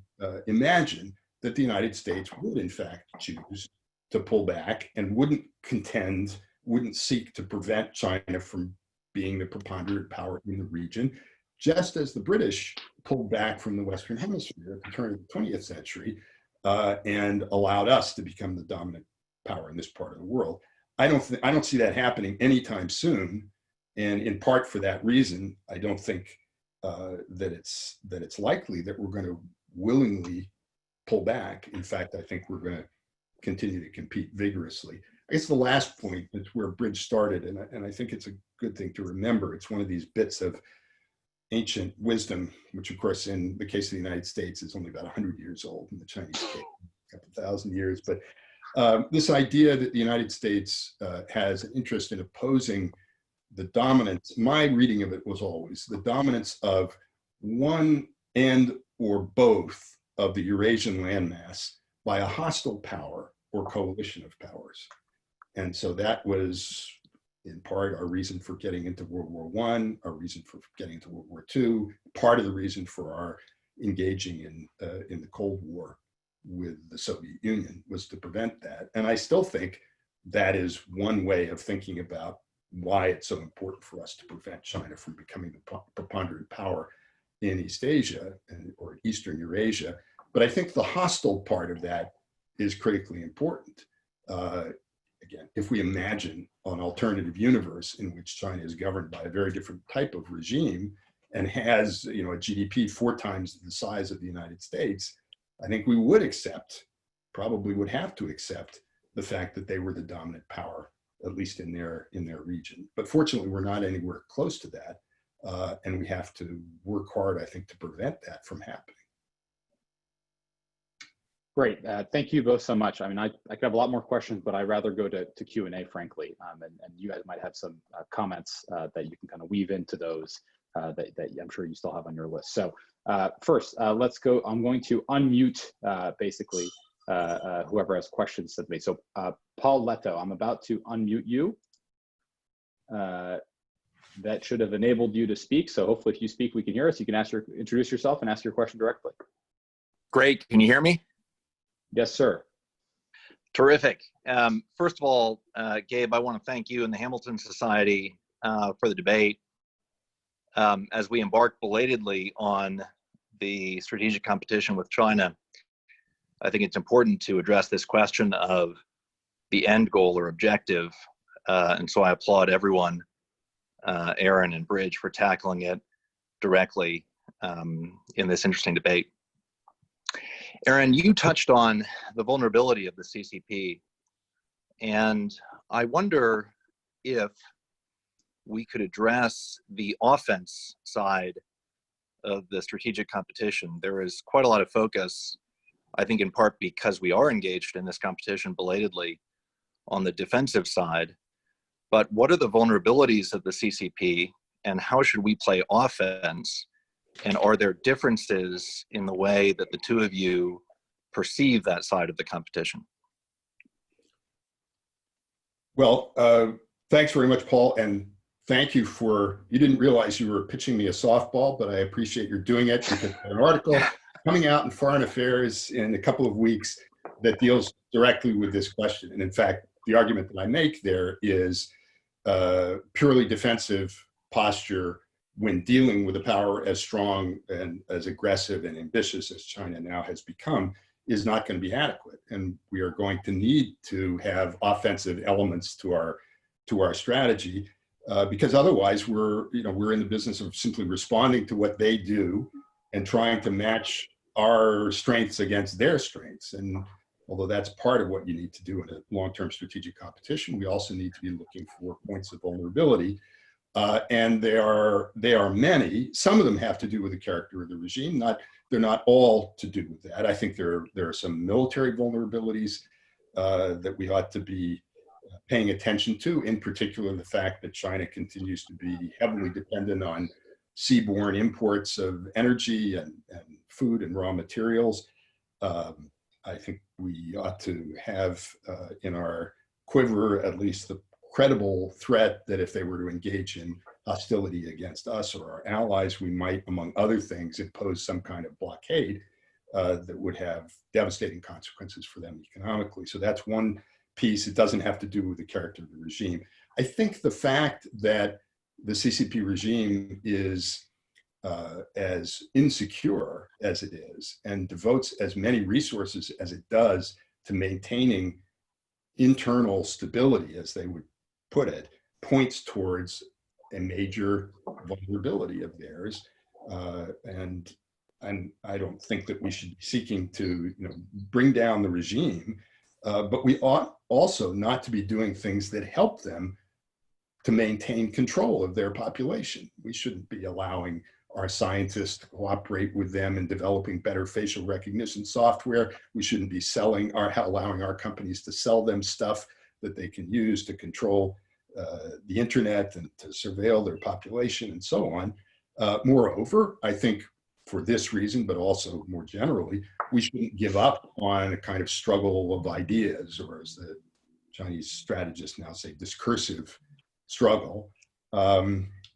imagine that the United States would, in fact, choose to pull back and wouldn't seek to prevent China from being the preponderant power in the region, just as the British pulled back from the Western Hemisphere at the turn of the 20th century and allowed us to become the dominant power in this part of the world. I don't see that happening anytime soon, and in part for that reason, I don't think that it's likely that we're going to willingly pull back. In fact, I think we're going to continue to compete vigorously. I guess the last point is where Bridge started, and I think it's a good thing to remember. It's one of these bits of ancient wisdom, which of course in the case of the United States is only about 100 years old, in the Chinese case, a couple thousand years. But this idea that the United States has an interest in opposing the dominance, my reading of it was always the dominance of one and or both of the Eurasian landmass by a hostile power or coalition of powers. And so that was in part our reason for getting into World War I, our reason for getting into World War II, part of the reason for our engaging in the Cold War with the Soviet Union was to prevent that. And I still think that is one way of thinking about why it's so important for us to prevent China from becoming the preponderant power in East Asia or Eastern Eurasia. But I think the hostile part of that is critically important. Again, if we imagine an alternative universe in which China is governed by a very different type of regime and has, a GDP 4 times the size of the United States, I think we would probably would have to accept the fact that they were the dominant power, at least in their region. But fortunately, we're not anywhere close to that, and we have to work hard, I think, to prevent that from happening. Great. Thank you both so much. I mean, I could have a lot more questions, but I'd rather go to Q&A, frankly. And you guys might have some comments that you can kind of weave into those that I'm sure you still have on your list. So first, let's go. I'm going to unmute basically whoever has questions to me. So Paul Leto, I'm about to unmute you. That should have enabled you to speak. So hopefully if you speak, we can hear us. You can introduce yourself and ask your question directly. Great. Can you hear me? Yes, sir. Terrific. First of all, Gabe, I want to thank you and the Hamilton Society for the debate. As we embark belatedly on the strategic competition with China, I think it's important to address this question of the end goal or objective. And so I applaud everyone, Aaron and Bridge, for tackling it directly in this interesting debate. Aaron, you touched on the vulnerability of the CCP, and I wonder if we could address the offense side of the strategic competition. There is quite a lot of focus, I think in part because we are engaged in this competition belatedly, on the defensive side. But what are the vulnerabilities of the CCP, and how should we play offense? And are there differences in the way that the two of you perceive that side of the competition? Well, thanks very much, Paul. And thank you you didn't realize you were pitching me a softball, but I appreciate you're doing it because there's an article coming out in Foreign Affairs in a couple of weeks that deals directly with this question. And in fact, the argument that I make there is purely defensive posture when dealing with a power as strong and as aggressive and ambitious as China now has become is not going to be adequate. And we are going to need to have offensive elements to our strategy because otherwise we're in the business of simply responding to what they do and trying to match our strengths against their strengths. And although that's part of what you need to do in a long-term strategic competition, we also need to be looking for points of vulnerability. And they are many. Some of them have to do with the character of the regime. They're not all to do with that. I think there are some military vulnerabilities that we ought to be paying attention to, in particular the fact that China continues to be heavily dependent on seaborne imports of energy and food and raw materials. I think we ought to have in our quiver at least the credible threat that if they were to engage in hostility against us or our allies, we might, among other things, impose some kind of blockade that would have devastating consequences for them economically. So that's one piece. It doesn't have to do with the character of the regime. I think the fact that the CCP regime is as insecure as it is and devotes as many resources as it does to maintaining internal stability, as they would put it, points towards a major vulnerability of theirs. And I don't think that we should be seeking to bring down the regime, but we ought also not to be doing things that help them to maintain control of their population. We shouldn't be allowing our scientists to cooperate with them in developing better facial recognition software. We shouldn't be allowing our companies to sell them stuff that they can use to control the internet and to surveil their population and so on. Moreover, I think for this reason, but also more generally, we shouldn't give up on a kind of struggle of ideas, or as the Chinese strategists now say, discursive struggle.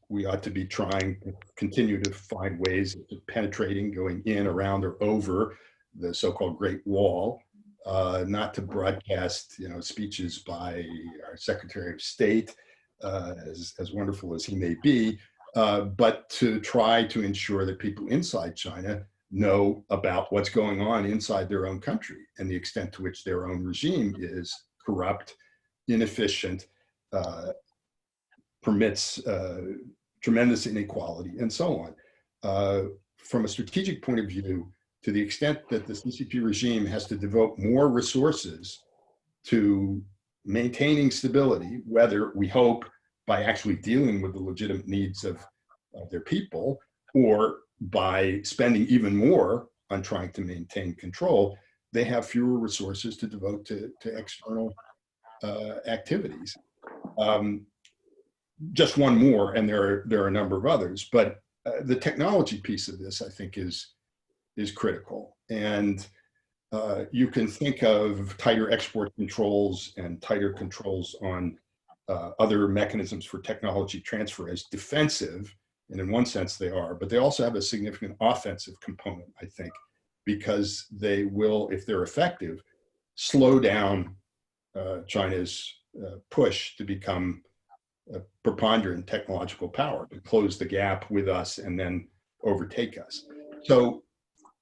We ought to be trying to continue to find ways of penetrating, going in, around, or over the so-called Great Wall, not to broadcast, speeches by our Secretary of State, as wonderful as he may be, but to try to ensure that people inside China know about what's going on inside their own country and the extent to which their own regime is corrupt, inefficient, permits tremendous inequality, and so on. From a strategic point of view, to the extent that the CCP regime has to devote more resources to maintaining stability, whether we hope by actually dealing with the legitimate needs of their people, or by spending even more on trying to maintain control, they have fewer resources to devote to external activities. Just one more, and there are a number of others, but the technology piece of this, I think, is critical. And you can think of tighter export controls and tighter controls on other mechanisms for technology transfer as defensive, and in one sense they are, but they also have a significant offensive component, I think, because they will, if they're effective, slow down China's push to become a preponderant technological power, to close the gap with us and then overtake us. So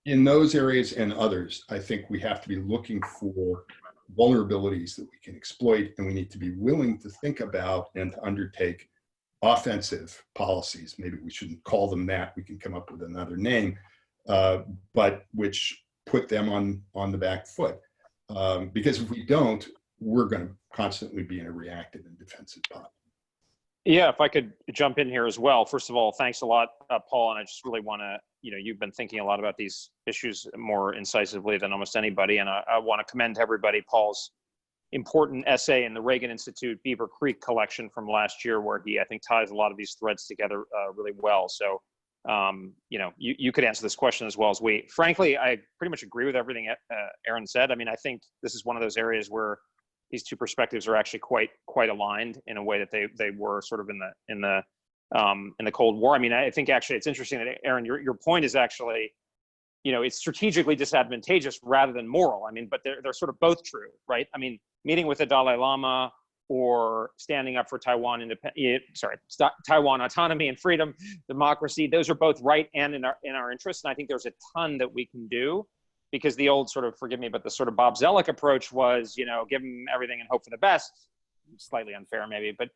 in those areas and others, I think we have to be looking for vulnerabilities that we can exploit, and we need to be willing to think about and to undertake offensive policies. Maybe we shouldn't call them that, we can come up with another name, but which put them on the back foot. Because if we don't, we're going to constantly be in a reactive and defensive posture. Yeah, if I could jump in here as well. First of all, thanks a lot, Paul. And I just really want to, you've been thinking a lot about these issues more incisively than almost anybody. And I want to commend to everybody Paul's important essay in the Reagan Institute Beaver Creek collection from last year, where he, I think, ties a lot of these threads together really well. So, you could answer this question as well as we. Frankly, I pretty much agree with everything Aaron said. I mean, I think this is one of those areas where these two perspectives are actually quite aligned in a way that they were sort of in the Cold War. I mean, I think actually it's interesting that, Aaron, your point is actually, it's strategically disadvantageous rather than moral. I mean, but they're sort of both true, right? I mean, meeting with the Dalai Lama or standing up for Taiwan autonomy and freedom, democracy, those are both right and in our interests. And I think there's a ton that we can do. Because the old sort of, forgive me, but the sort of Bob Zellick approach was, give them everything and hope for the best. Slightly unfair, maybe, but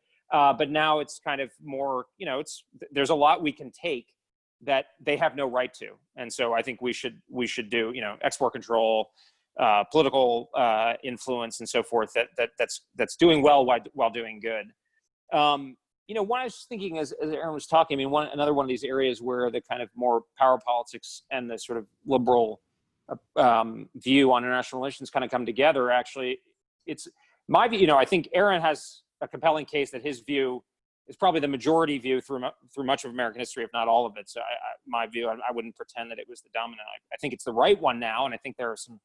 now it's kind of more, there's a lot we can take that they have no right to, and so I think we should do, export control, political influence, and so forth. That's doing well while doing good. When I was thinking as Aaron was talking, I mean, another one of these areas where the kind of more power politics and the sort of liberal view on international relations kind of come together. Actually, it's my view. I think Aaron has a compelling case that his view is probably the majority view through much of American history, if not all of it. So my view, I wouldn't pretend that it was the dominant. I think it's the right one now, and I think there are some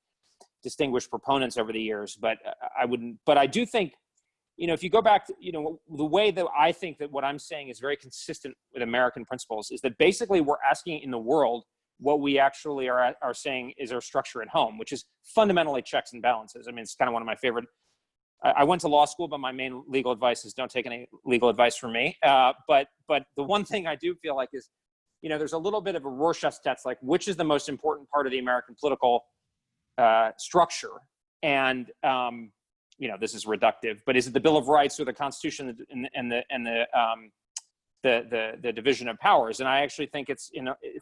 distinguished proponents over the years, but I wouldn't. But I do think, if you go back to, the way that I think that what I'm saying is very consistent with American principles is that basically we're asking in the world what we actually are saying is our structure at home, which is fundamentally checks and balances. I mean, it's kind of one of my favorite. I went to law school, but my main legal advice is don't take any legal advice from me. But the one thing I do feel like is, there's a little bit of a Rorschach test, like which is the most important part of the American political structure. And, this is reductive, but is it the Bill of Rights or the Constitution and the division of powers? And I actually think it's,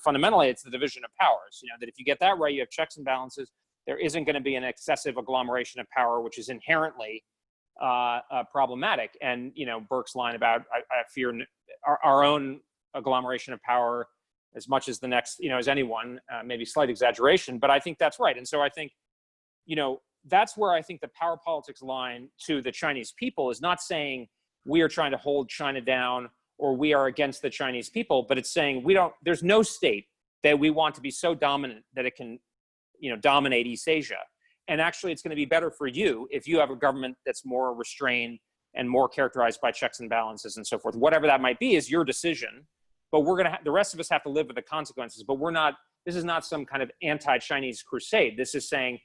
fundamentally it's the division of powers, that if you get that right, you have checks and balances. There isn't going to be an excessive agglomeration of power, which is inherently problematic. And, Burke's line about, I fear our own agglomeration of power as much as the next, as anyone, maybe slight exaggeration, but I think that's right. And so I think, that's where I think the power politics line to the Chinese people is not saying we are trying to hold China down or we are against the Chinese people, but it's saying there's no state that we want to be so dominant that it can, dominate East Asia. And actually it's going to be better for you if you have a government that's more restrained and more characterized by checks and balances and so forth. Whatever that might be is your decision, but the rest of us have to live with the consequences. But this is not some kind of anti-Chinese crusade. This is saying,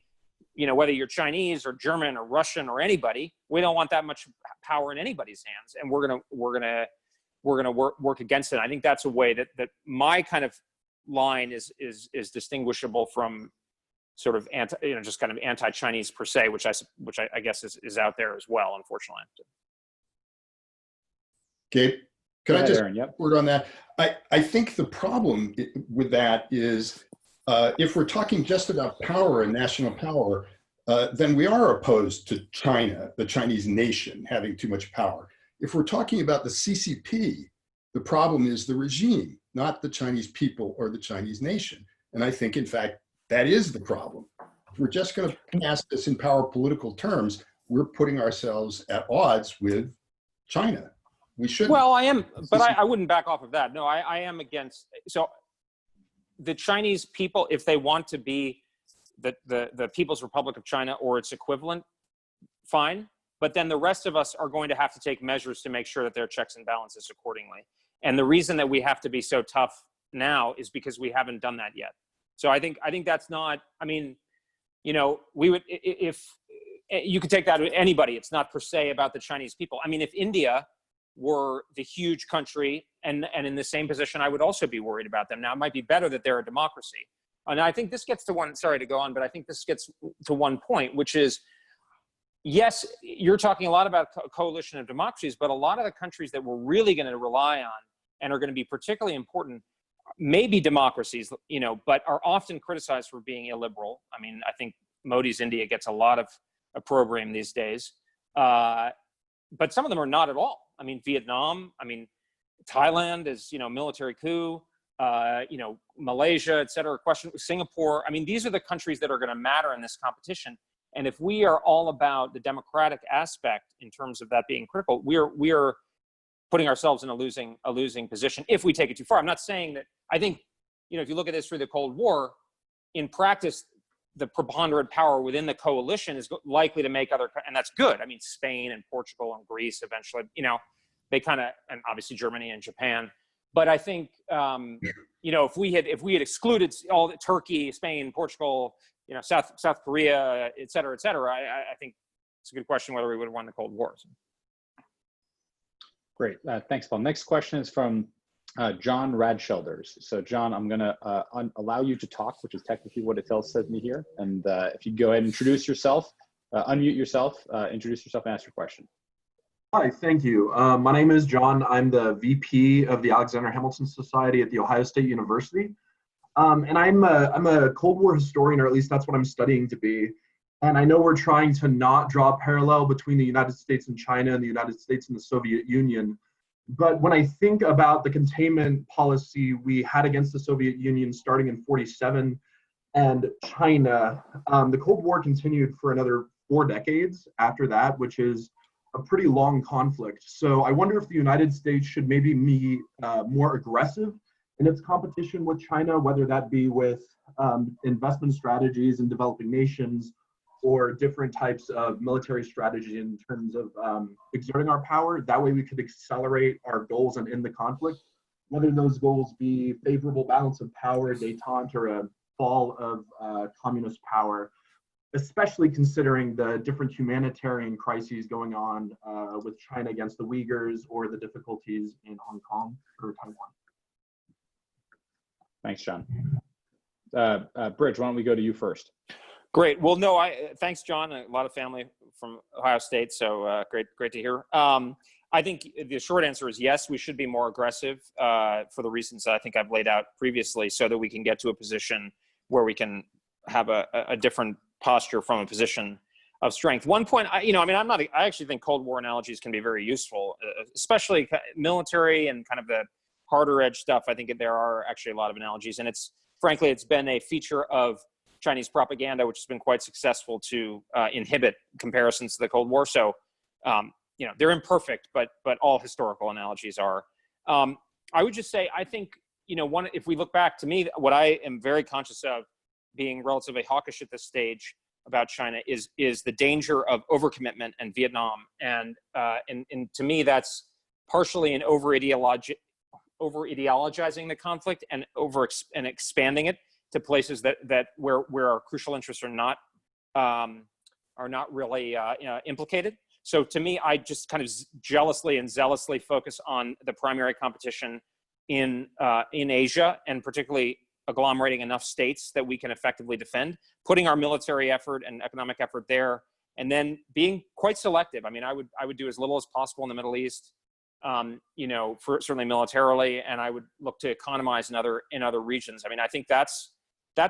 whether you're Chinese or German or Russian or anybody, we don't want that much power in anybody's hands, and we're gonna work against it. I think that's a way that my kind of line is distinguishable from sort of just kind of anti-Chinese per se, which I guess is out there as well, unfortunately. Gabe, can I just Aaron, yep. word on that? I think the problem with that is, if we're talking just about power and national power, then we are opposed to China, the Chinese nation, having too much power. If we're talking about the CCP, the problem is the regime, not the Chinese people or the Chinese nation. And I think, in fact, that is the problem. If we're just going to pass this in power political terms, we're putting ourselves at odds with China. We shouldn't. Well, I am, but I wouldn't back off of that. No, I am against. So the Chinese people, if they want to be the People's Republic of China or its equivalent, fine. But then the rest of us are going to have to take measures to make sure that there are checks and balances accordingly. And the reason that we have to be so tough now is because we haven't done that yet. So I think that's not, I mean, we would, if you could take that with anybody, it's not per se about the Chinese people. I mean, if India were the huge country and in the same position, I would also be worried about them. Now, it might be better that they're a democracy. And I think this gets to one, sorry to go on, but I think this gets to one point, which is, yes, you're talking a lot about a coalition of democracies, but a lot of the countries that we're really going to rely on and are going to be particularly important may be democracies, but are often criticized for being illiberal. I mean, I think Modi's India gets a lot of opprobrium these days, but some of them are not at all. I mean, Vietnam, I mean, Thailand is, military coup, Malaysia, et cetera, Singapore. I mean, these are the countries that are going to matter in this competition. And if we are all about the democratic aspect in terms of that being critical, we are putting ourselves in a losing position if we take it too far. I'm not saying that. I think, if you look at this through the Cold War, in practice, the preponderant power within the coalition is likely to make and that's good. I mean, Spain and Portugal and Greece eventually, they kind of, and obviously Germany and Japan. But I think, if we had excluded all the Turkey, Spain, Portugal, South Korea, et cetera, I think it's a good question whether we would have won the Cold War. Great, thanks, Paul. Next question is from John Radschelders. So John, I'm gonna allow you to talk, which is technically what it says me here. And if you go ahead and introduce yourself, unmute yourself, introduce yourself and ask your question. Hi, thank you. My name is John. I'm the VP of the Alexander Hamilton Society at The Ohio State University. And I'm a Cold War historian, or at least that's what I'm studying to be. And I know we're trying to not draw a parallel between the United States and China and the United States and the Soviet Union. But when I think about the containment policy we had against the Soviet Union starting in '47 and China, the Cold War continued for another 4 decades after that, which is a pretty long conflict. So I wonder if the United States should maybe be more aggressive in its competition with China, whether that be with investment strategies in developing nations or different types of military strategy in terms of exerting our power. That way we could accelerate our goals and end the conflict, whether those goals be favorable balance of power, détente, or a fall of communist power, especially considering the different humanitarian crises going on with China against the Uyghurs or the difficulties in Hong Kong or Taiwan. Thanks, John. Bridge, why don't we go to you first? Great. Well, no, thanks, John. A lot of family from Ohio State, so great to hear. I think the short answer is yes, we should be more aggressive for the reasons I think I've laid out previously, so that we can get to a position where we can have a different posture from a position of strength. One point, I actually think Cold War analogies can be very useful, especially military and kind of the harder edge stuff. I think there are actually a lot of analogies, and frankly, it's been a feature of Chinese propaganda, which has been quite successful to inhibit comparisons to the Cold War. So, they're imperfect, but all historical analogies are. I would just say, I think, if we look back, to me, what I am very conscious of, being relatively hawkish at this stage about China, is the danger of overcommitment and Vietnam, and to me, that's partially an over-ideologizing the conflict and expanding it to places that where our crucial interests are not really implicated. So to me, I just kind of jealously and zealously focus on the primary competition in Asia, and particularly agglomerating enough states that we can effectively defend, putting our military effort and economic effort there, and then being quite selective. I mean, I would do as little as possible in the Middle East, for certainly militarily, and I would look to economize in other regions. I mean, I think that's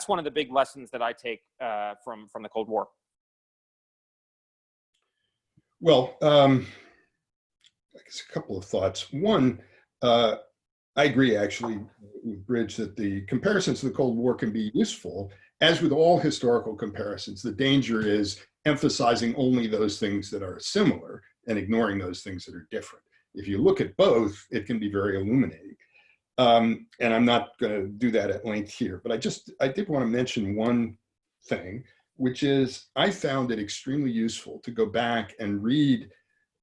one of the big lessons that I take from the Cold War. Well, I guess a couple of thoughts. One, I agree actually with Bridge that the comparisons to the Cold War can be useful. As with all historical comparisons, the danger is emphasizing only those things that are similar and ignoring those things that are different. If you look at both, it can be very illuminating. And I'm not going to do that at length here, but I did want to mention one thing, which is I found it extremely useful to go back and read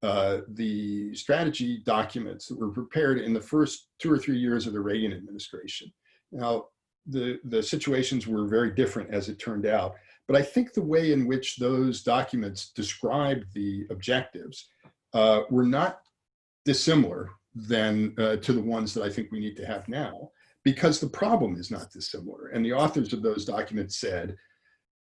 the strategy documents that were prepared in the first 2 or 3 years of the Reagan administration. Now, the situations were very different as it turned out, but I think the way in which those documents described the objectives were not dissimilar than to the ones that I think we need to have now, because the problem is not dissimilar. And the authors of those documents said,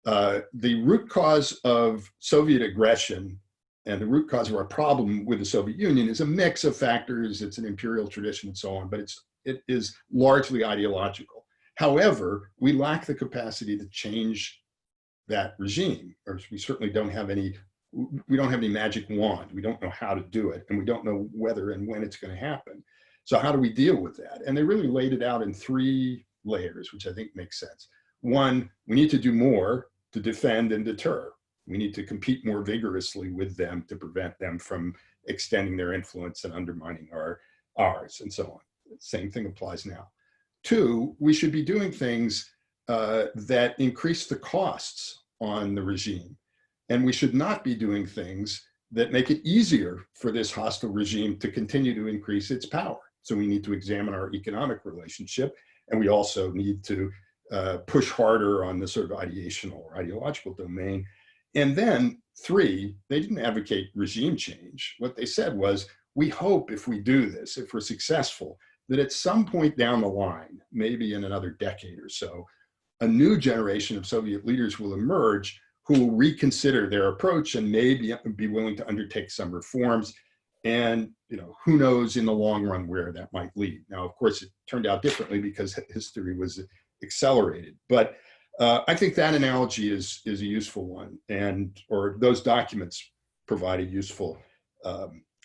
the root cause of Soviet aggression and the root cause of our problem with the Soviet Union is a mix of factors. It's an imperial tradition and so on, but it is largely ideological. However, we lack the capacity to change that regime, or we certainly don't have any magic wand. We don't know how to do it, and we don't know whether and when it's going to happen. So how do we deal with that? And they really laid it out in 3 layers, which I think makes sense. One, we need to do more to defend and deter. We need to compete more vigorously with them to prevent them from extending their influence and undermining ours, and so on. Same thing applies now. 2, we should be doing things that increase the costs on the regime. And we should not be doing things that make it easier for this hostile regime to continue to increase its power. So we need to examine our economic relationship, and we also need to push harder on the sort of ideational or ideological domain. And then 3, they didn't advocate regime change. What they said was, we hope if we do this, if we're successful, that at some point down the line, maybe in another decade or so, a new generation of Soviet leaders will emerge who will reconsider their approach and maybe be willing to undertake some reforms. And who knows in the long run where that might lead. Now, of course, it turned out differently because history was accelerated. But I think that analogy is a useful one, or those documents provide a useful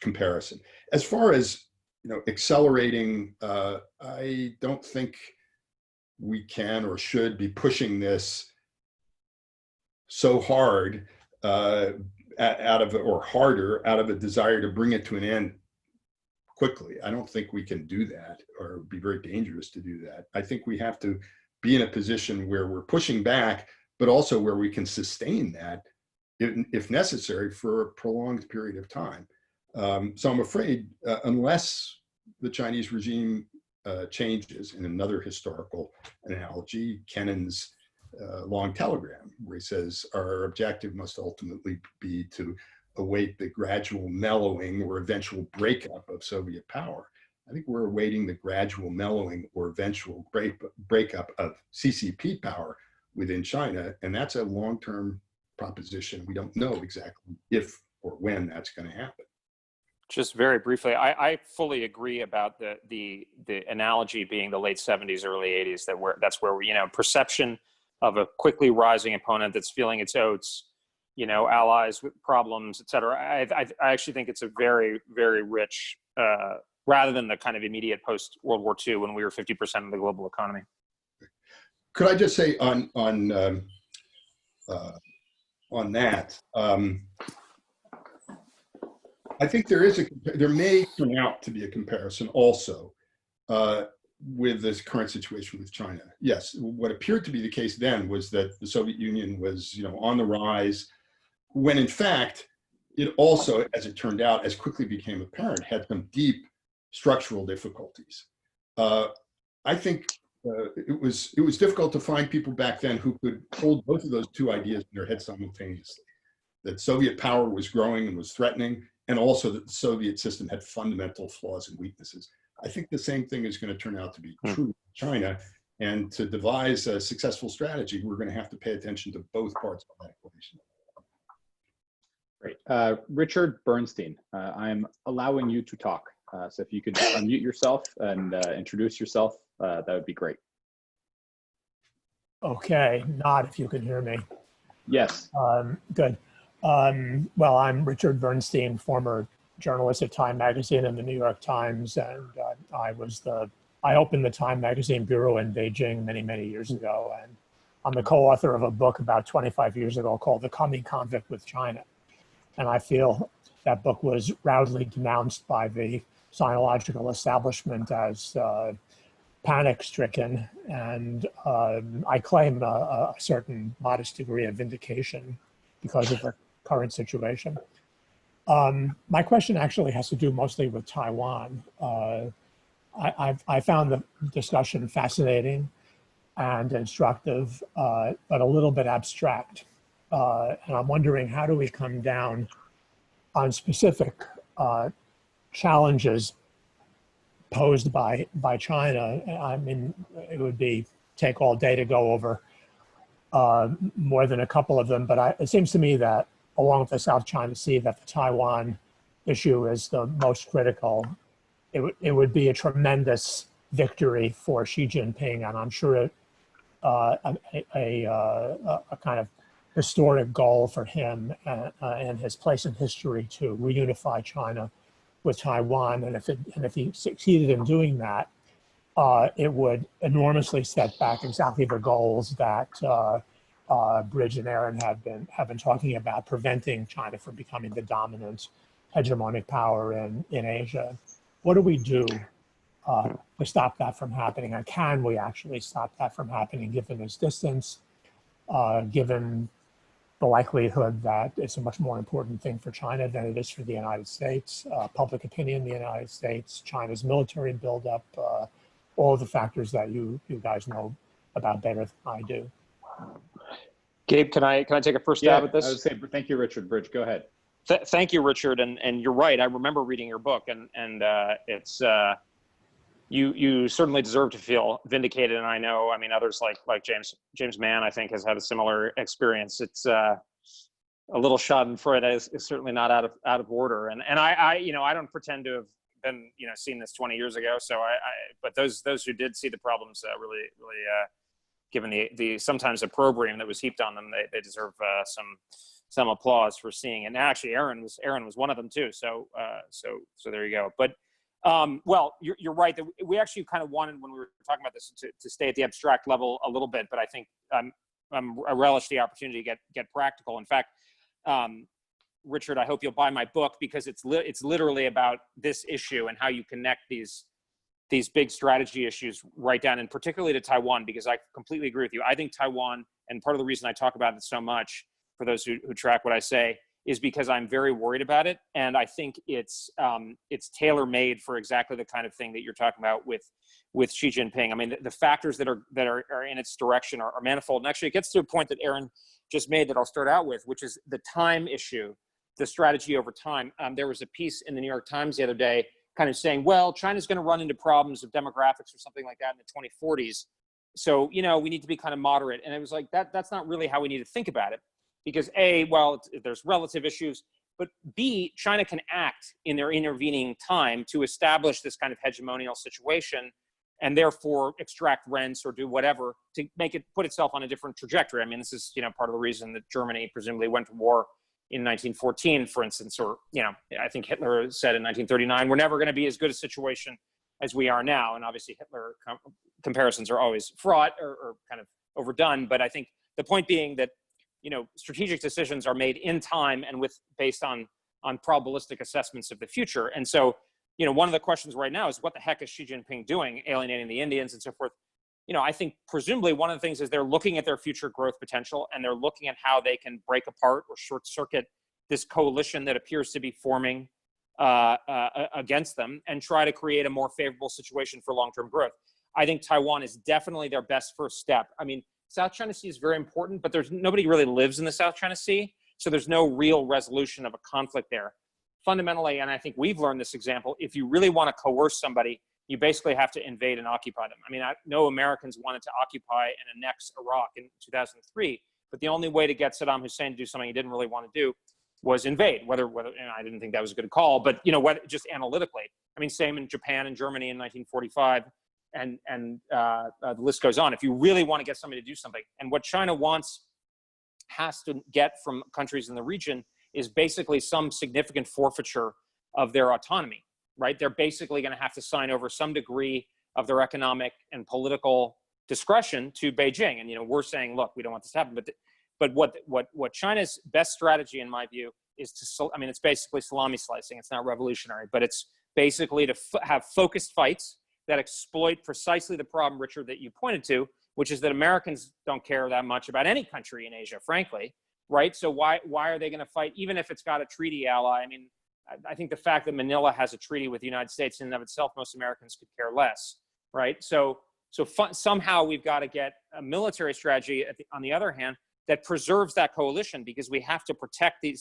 comparison. As far as accelerating, I don't think we can or should be pushing this so hard out of, or harder, out of a desire to bring it to an end quickly. I don't think we can do that, or it would be very dangerous to do that. I think we have to be in a position where we're pushing back, but also where we can sustain that if necessary for a prolonged period of time. So I'm afraid unless the Chinese regime changes, in another historical analogy, Kennan's long telegram, where he says our objective must ultimately be to await the gradual mellowing or eventual breakup of Soviet power. I think we're awaiting the gradual mellowing or eventual breakup of CCP power within China, and that's a long-term proposition. We don't know exactly if or when that's going to happen. Just very briefly, I fully agree about the analogy being the late 70s, early 80s, that's where we, perception of a quickly rising opponent that's feeling its oats, allies with problems, et cetera. I actually think it's a very, very rich, rather than the kind of immediate post World War II when we were 50% of the global economy. Could I just say on that, I think there may turn out to be a comparison also with this current situation with China. Yes, what appeared to be the case then was that the Soviet Union was, on the rise, when in fact it also, as it turned out, as quickly became apparent, had some deep structural difficulties. I think it was difficult to find people back then who could hold both of those two ideas in their head simultaneously: that Soviet power was growing and was threatening, and also that the Soviet system had fundamental flaws and weaknesses. I think the same thing is going to turn out to be true in China. And to devise a successful strategy, we're going to have to pay attention to both parts of that equation. Great. Richard Bernstein, I'm allowing you to talk. So if you could unmute yourself and introduce yourself, that would be great. Okay, not if you can hear me. Yes. Good. Well, I'm Richard Bernstein, former journalist at Time Magazine and the New York Times, and I opened the Time Magazine bureau in Beijing many, many years ago, and I'm the co-author of a book about 25 years ago called The Coming Conflict with China. And I feel that book was roundly denounced by the sinological establishment as panic-stricken, and I claim a certain modest degree of vindication because of the current situation. My question actually has to do mostly with Taiwan. I found the discussion fascinating and instructive, but a little bit abstract. And I'm wondering, how do we come down on specific challenges posed by China? I mean, it would take all day to go over more than a couple of them, but it seems to me that along with the South China Sea, that the Taiwan issue is the most critical. It would be a tremendous victory for Xi Jinping, and I'm sure a kind of historic goal for him and his place in history to reunify China with Taiwan. And if he succeeded in doing that, it would enormously set back exactly the goals that Bridge and Aaron have been talking about, preventing China from becoming the dominant hegemonic power in Asia. What do we do to stop that from happening? And can we actually stop that from happening, given its distance, given the likelihood that it's a much more important thing for China than it is for the United States, public opinion in the United States, China's military buildup, all of the factors that you guys know about better than I do. Gabe, can I take a first stab at this? I would say thank you, Richard. Bridge, go ahead. Thank you, Richard, and you're right. I remember reading your book, and it's you certainly deserve to feel vindicated. And I know, I mean, others like James Mann, I think, has had a similar experience. It's a little Schadenfreude is certainly not out of order. And I don't pretend to have been seen this 20 years ago. So but those who did see the problems really given the sometimes opprobrium that was heaped on them, they deserve some applause for seeing it. And actually, Aaron was one of them too. So there you go. But well, you're right that we actually kind of wanted, when we were talking about this, to stay at the abstract level a little bit. But I think I relish the opportunity to get practical. In fact, Richard, I hope you'll buy my book, because it's literally about this issue and how you connect these big strategy issues right down, and particularly to Taiwan, because I completely agree with you. I think Taiwan, and part of the reason I talk about it so much, for those who track what I say, is because I'm very worried about it. And I think it's tailor-made for exactly the kind of thing that you're talking about with Xi Jinping. I mean, the factors that are in its direction are manifold. And actually it gets to a point that Aaron just made that I'll start out with, which is the time issue, the strategy over time. There was a piece in the New York Times the other day kind of saying, well, China's going to run into problems of demographics or something like that in the 2040s. So, you know, we need to be kind of moderate. And it was like, that's not really how we need to think about it. Because A, well, there's relative issues, but B, China can act in their intervening time to establish this kind of hegemonial situation, and therefore extract rents or do whatever to make it put itself on a different trajectory. I mean, this is, you know, part of the reason that Germany presumably went to war in 1914, for instance, or, you know, I think Hitler said in 1939, we're never going to be as good a situation as we are now. And obviously Hitler comparisons are always fraught or kind of overdone. But I think the point being that, you know, strategic decisions are made in time and based on probabilistic assessments of the future. And so, you know, one of the questions right now is, what the heck is Xi Jinping doing, alienating the Indians and so forth? You know, I think presumably one of the things is they're looking at their future growth potential, and they're looking at how they can break apart or short circuit this coalition that appears to be forming against them, and try to create a more favorable situation for long-term growth. I think Taiwan is definitely their best first step. I mean, South China Sea is very important, but nobody really lives in the South China Sea, so there's no real resolution of a conflict there. Fundamentally, and I think we've learned this example, if you really want to coerce somebody, you basically have to invade and occupy them. I mean, no Americans wanted to occupy and annex Iraq in 2003, but the only way to get Saddam Hussein to do something he didn't really want to do was invade. Whether and I didn't think that was a good call, but you know, just analytically, I mean, same in Japan and Germany in 1945. And the list goes on. If you really want to get somebody to do something, and what China has to get from countries in the region is basically some significant forfeiture of their autonomy, right? They're basically going to have to sign over some degree of their economic and political discretion to Beijing. And, you know, we're saying, look, we don't want this to happen. But what China's best strategy, in my view, is I mean, it's basically salami slicing. It's not revolutionary, but it's basically to have focused fights that exploit precisely the problem, Richard, that you pointed to, which is that Americans don't care that much about any country in Asia, frankly, right? So why are they going to fight, even if it's got a treaty ally? I mean, I think the fact that Manila has a treaty with the United States in and of itself, most Americans could care less, right? So somehow we've got to get a military strategy, on the other hand, that preserves that coalition, because we have to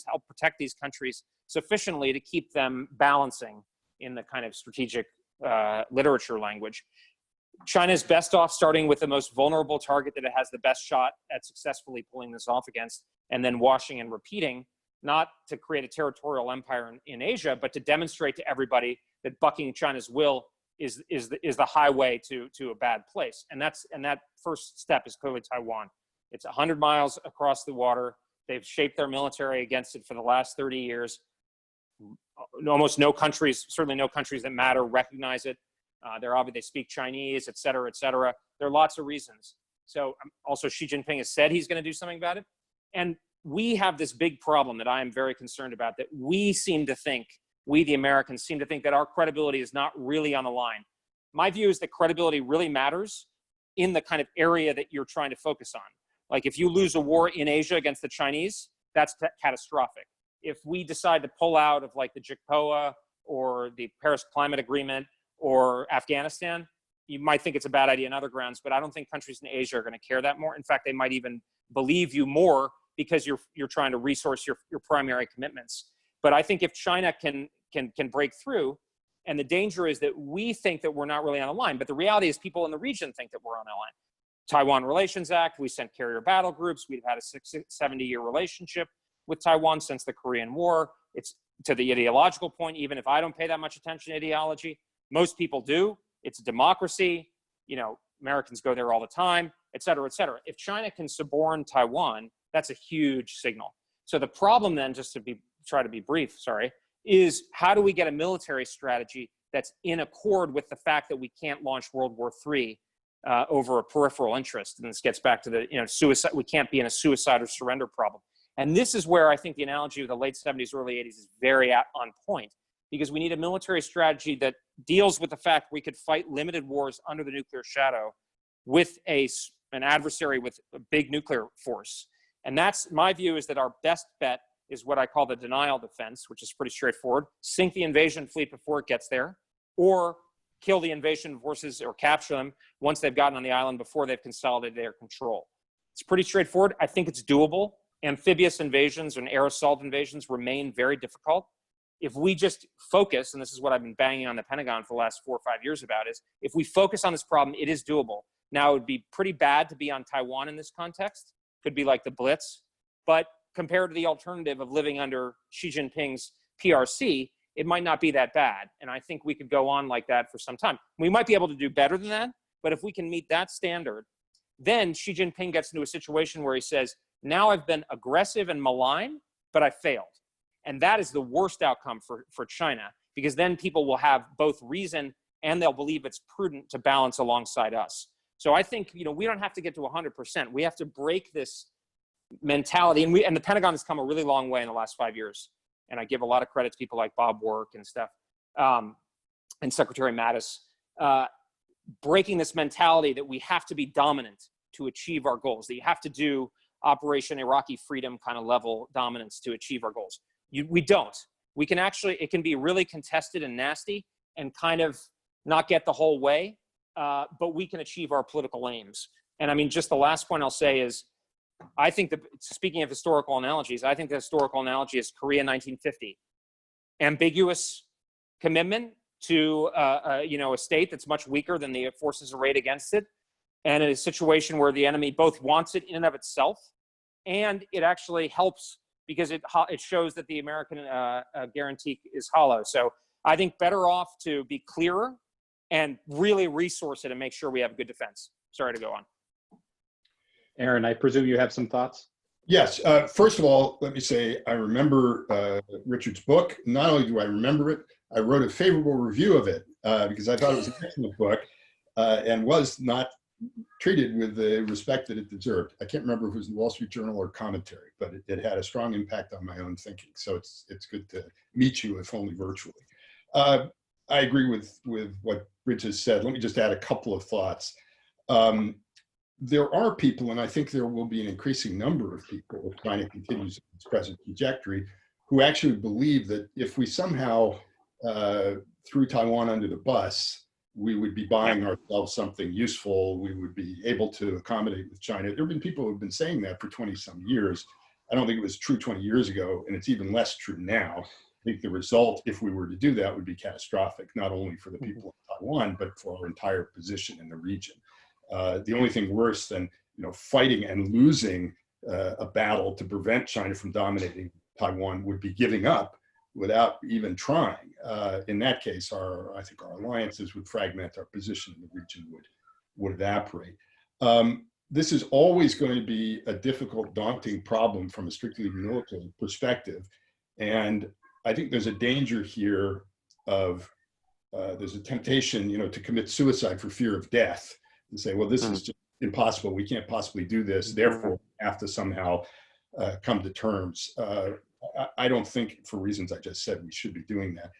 help protect these countries sufficiently to keep them balancing in the kind of strategic literature language. China's best off starting with the most vulnerable target that it has the best shot at successfully pulling this off against, and then washing and repeating, not to create a territorial empire in Asia, but to demonstrate to everybody that bucking China's will is the highway to a bad place. And that first step is clearly Taiwan. It's 100 miles across the water. They've shaped their military against it for the last 30 years. Almost no countries, certainly no countries that matter, recognize it. They speak Chinese, et cetera, et cetera. There are lots of reasons. So also Xi Jinping has said he's going to do something about it. And we have this big problem that I am very concerned about, that we the Americans seem to think that our credibility is not really on the line. My view is that credibility really matters in the kind of area that you're trying to focus on. Like if you lose a war in Asia against the Chinese, that's catastrophic. If we decide to pull out of like the JCPOA or the Paris Climate Agreement or Afghanistan, you might think it's a bad idea on other grounds, but I don't think countries in Asia are going to care that more. In fact, they might even believe you more because you're trying to resource your primary commitments. But I think if China can break through, and the danger is that we think that we're not really on a line, but the reality is people in the region think that we're on a line. Taiwan Relations Act, we sent carrier battle groups. We've had a 70-year relationship with Taiwan since the Korean War. It's to the ideological point, even if I don't pay that much attention to ideology, most people do. It's a democracy. You know, Americans go there all the time, et cetera, et cetera. If China can suborn Taiwan, that's a huge signal. So the problem then, just to try to be brief, is how do we get a military strategy that's in accord with the fact that we can't launch World War III over a peripheral interest? And this gets back to the, suicide. We can't be in a suicide or surrender problem. And this is where I think the analogy of the late 70s, early 80s is very on point, because we need a military strategy that deals with the fact we could fight limited wars under the nuclear shadow with an adversary with a big nuclear force. And that's, my view is that our best bet is what I call the denial defense, which is pretty straightforward. Sink the invasion fleet before it gets there, or kill the invasion forces or capture them once they've gotten on the island before they've consolidated their control. It's pretty straightforward. I think it's doable. Amphibious invasions and air assault invasions remain very difficult. If we just focus, and this is what I've been banging on the Pentagon for the last 4 or 5 years about, is if we focus on this problem, it is doable. Now, it would be pretty bad to be on Taiwan in this context. Could be like the Blitz. But compared to the alternative of living under Xi Jinping's PRC, it might not be that bad. And I think we could go on like that for some time. We might be able to do better than that, but if we can meet that standard, then Xi Jinping gets into a situation where he says, now I've been aggressive and malign, but I failed. And that is the worst outcome for China, because then people will have both reason and they'll believe it's prudent to balance alongside us. So I think, we don't have to get to 100%. We have to break this mentality. And the Pentagon has come a really long way in the last 5 years. And I give a lot of credit to people like Bob Work and stuff, and Secretary Mattis, breaking this mentality that we have to be dominant to achieve our goals, that you have to do Operation Iraqi Freedom kind of level dominance to achieve our goals. We don't. We can actually, it can be really contested and nasty and kind of not get the whole way, but we can achieve our political aims. And I mean, just the last point I'll say is, I think that, speaking of historical analogies, I think the historical analogy is Korea 1950. Ambiguous commitment to a state that's much weaker than the forces arrayed against it, and in a situation where the enemy both wants it in and of itself, and it actually helps because it shows that the American guarantee is hollow. So I think better off to be clearer and really resource it and make sure we have a good defense. Sorry to go on. Aaron, I presume you have some thoughts? Yes. First of all, let me say I remember Richard's book. Not only do I remember it, I wrote a favorable review of it because I thought it was an excellent book and was not treated with the respect that it deserved. I can't remember if it was the Wall Street Journal or commentary, but it had a strong impact on my own thinking. So it's good to meet you, if only virtually. I agree with what Rich has said. Let me just add a couple of thoughts. There are people, and I think there will be an increasing number of people if China continues its present trajectory, who actually believe that if we somehow threw Taiwan under the bus, we would be buying ourselves something useful. We would be able to accommodate with China. There have been people who have been saying that for 20 some years. I don't think it was true 20 years ago, and it's even less true now. I think the result, if we were to do that, would be catastrophic, not only for the people of Taiwan, but for our entire position in the region. The only thing worse than fighting and losing a battle to prevent China from dominating Taiwan would be giving up without even trying. In that case, I think our alliances would fragment, our position in the region would evaporate. This is always going to be a difficult, daunting problem from a strictly military perspective. And I think there's a danger here of, there's a temptation, to commit suicide for fear of death and say, well, this is just impossible. We can't possibly do this. Therefore, we have to somehow come to terms. I don't think, for reasons I just said, we should be doing that.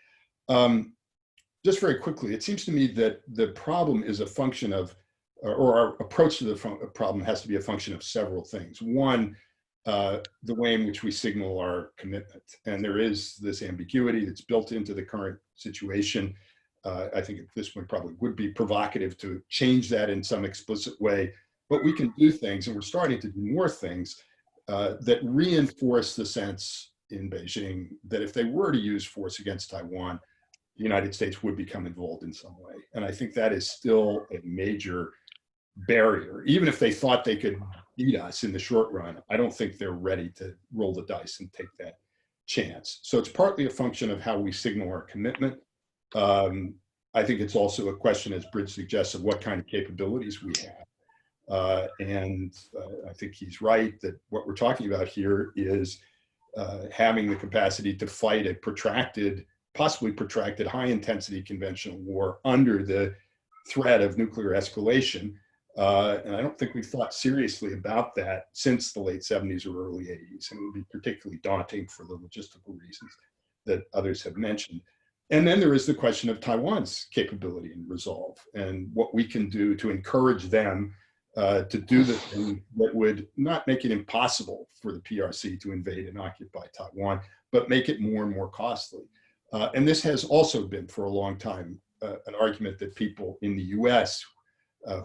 Just very quickly, it seems to me that the problem is a function of, or our approach to the problem has to be a function of several things. One, the way in which we signal our commitment. And there is this ambiguity that's built into the current situation. I think at this point probably would be provocative to change that in some explicit way, but we can do things, and we're starting to do more things that reinforce the sense in Beijing that if they were to use force against Taiwan, the United States would become involved in some way. And I think that is still a major barrier. Even if they thought they could beat us in the short run, I don't think they're ready to roll the dice and take that chance. So it's partly a function of how we signal our commitment. I think it's also a question, as Bridge suggests, of what kind of capabilities we have. And I think he's right that what we're talking about here is having the capacity to fight a protracted, possibly protracted, high-intensity conventional war under the threat of nuclear escalation And I don't think we've thought seriously about that since the late 70s or early 80s. And it would be particularly daunting for the logistical reasons that others have mentioned. And then there is the question of Taiwan's capability and resolve, and what we can do to encourage them to do the thing that would not make it impossible for the PRC to invade and occupy Taiwan, but make it more and more costly. And this has also been for a long time an argument that people in the US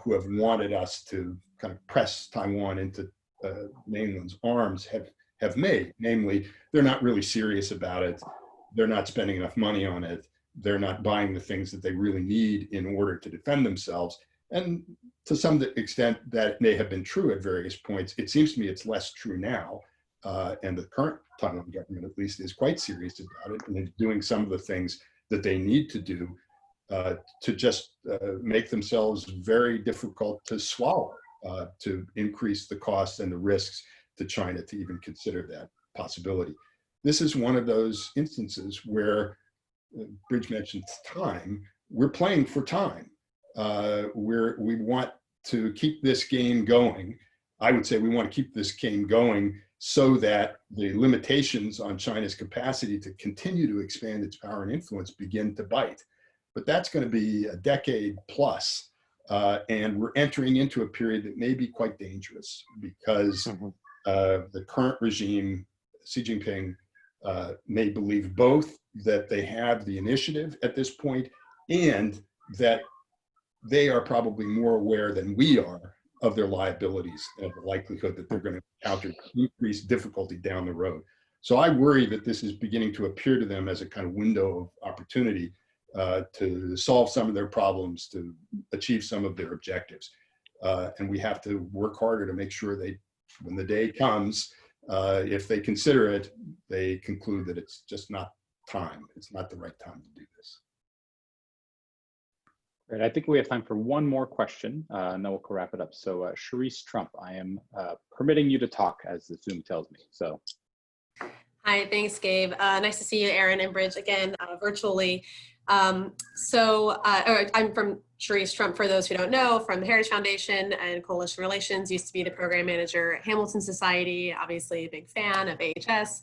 who have wanted us to kind of press Taiwan into mainland's arms have made. Namely, they're not really serious about it. They're not spending enough money on it. They're not buying the things that they really need in order to defend themselves. And to some extent, that may have been true at various points. It seems to me it's less true now. And the current Taiwan government, at least, is quite serious about it and is doing some of the things that they need to do to just make themselves very difficult to swallow, to increase the costs and the risks to China to even consider that possibility. This is one of those instances where Bridge mentioned time. We're playing for time. We want to keep this game going. I would say we want to keep this game going so that the limitations on China's capacity to continue to expand its power and influence begin to bite. But that's going to be a decade plus. And we're entering into a period that may be quite dangerous because the current regime, Xi Jinping, may believe both that they have the initiative at this point and that they are probably more aware than we are of their liabilities and the likelihood that they're going to encounter increased difficulty down the road. So I worry that this is beginning to appear to them as a kind of window of opportunity to solve some of their problems, to achieve some of their objectives. And we have to work harder to make sure they, when the day comes, if they consider it, they conclude that it's just not time. It's not the right time to do this. Great. I think we have time for one more question, and then we'll wrap it up. So, Charisse Trump, I am permitting you to talk as the Zoom tells me. So. Hi, thanks, Gabe. Nice to see you, Aaron and Bridge, again, virtually. I'm from Charisse Trump, for those who don't know, from the Heritage Foundation and Coalition Relations, used to be the program manager at Hamilton Society, obviously a big fan of AHS.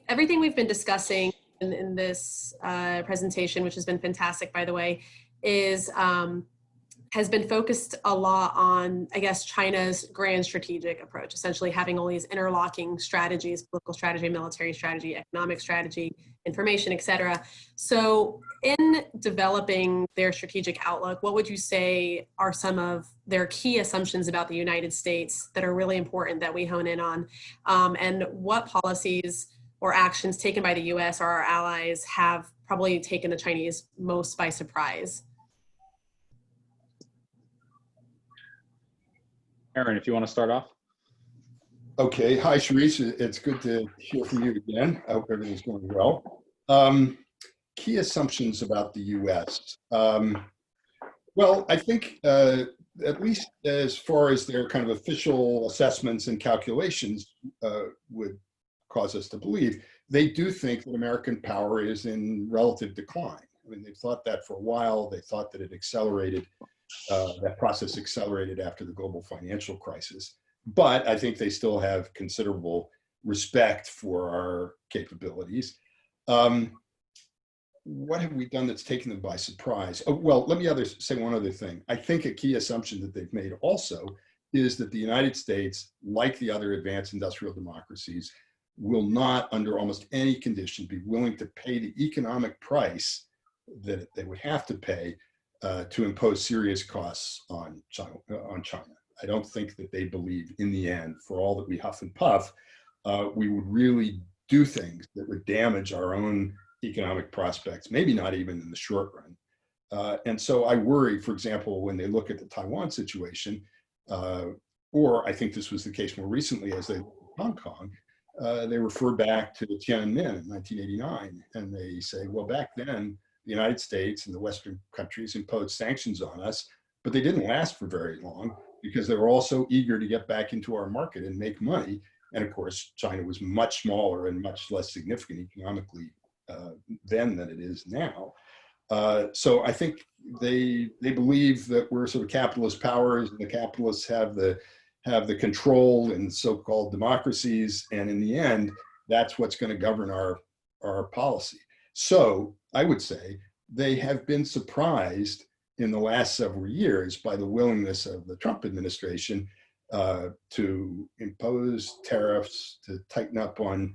Everything we've been discussing in this presentation, which has been fantastic, by the way, has been focused a lot on, I guess, China's grand strategic approach, essentially having all these interlocking strategies, political strategy, military strategy, economic strategy, information, et cetera. So in developing their strategic outlook, what would you say are some of their key assumptions about the United States that are really important that we hone in on? And what policies or actions taken by the US or our allies have probably taken the Chinese most by surprise? Aaron, if you want to start off. Okay. Hi, Charisse. It's good to hear from you again. I hope everything's going well. Key assumptions about the U.S. Well, I think at least as far as their kind of official assessments and calculations would cause us to believe, they do think that American power is in relative decline. I mean, they've thought that for a while. They thought that it accelerated. That process accelerated after the global financial crisis. But I think they still have considerable respect for our capabilities. What have we done that's taken them by surprise? Oh, well, let me say one other thing. I think a key assumption that they've made also is that the United States, like the other advanced industrial democracies, will not, under almost any condition, be willing to pay the economic price that they would have to pay to impose serious costs on China. I don't think that they believe in the end, for all that we huff and puff, we would really do things that would damage our own economic prospects, maybe not even in the short run. And so I worry, for example, when they look at the Taiwan situation, or I think this was the case more recently as they look at Hong Kong, they refer back to Tiananmen in 1989, and they say, well, back then, the United States and the Western countries imposed sanctions on us, but they didn't last for very long because they were all so eager to get back into our market and make money. And of course, China was much smaller and much less significant economically then than it is now. So I think they believe that we're sort of capitalist powers, and the capitalists have the control in so-called democracies, and in the end, that's what's going to govern our policy. So I would say they have been surprised in the last several years by the willingness of the Trump administration to impose tariffs, to tighten up on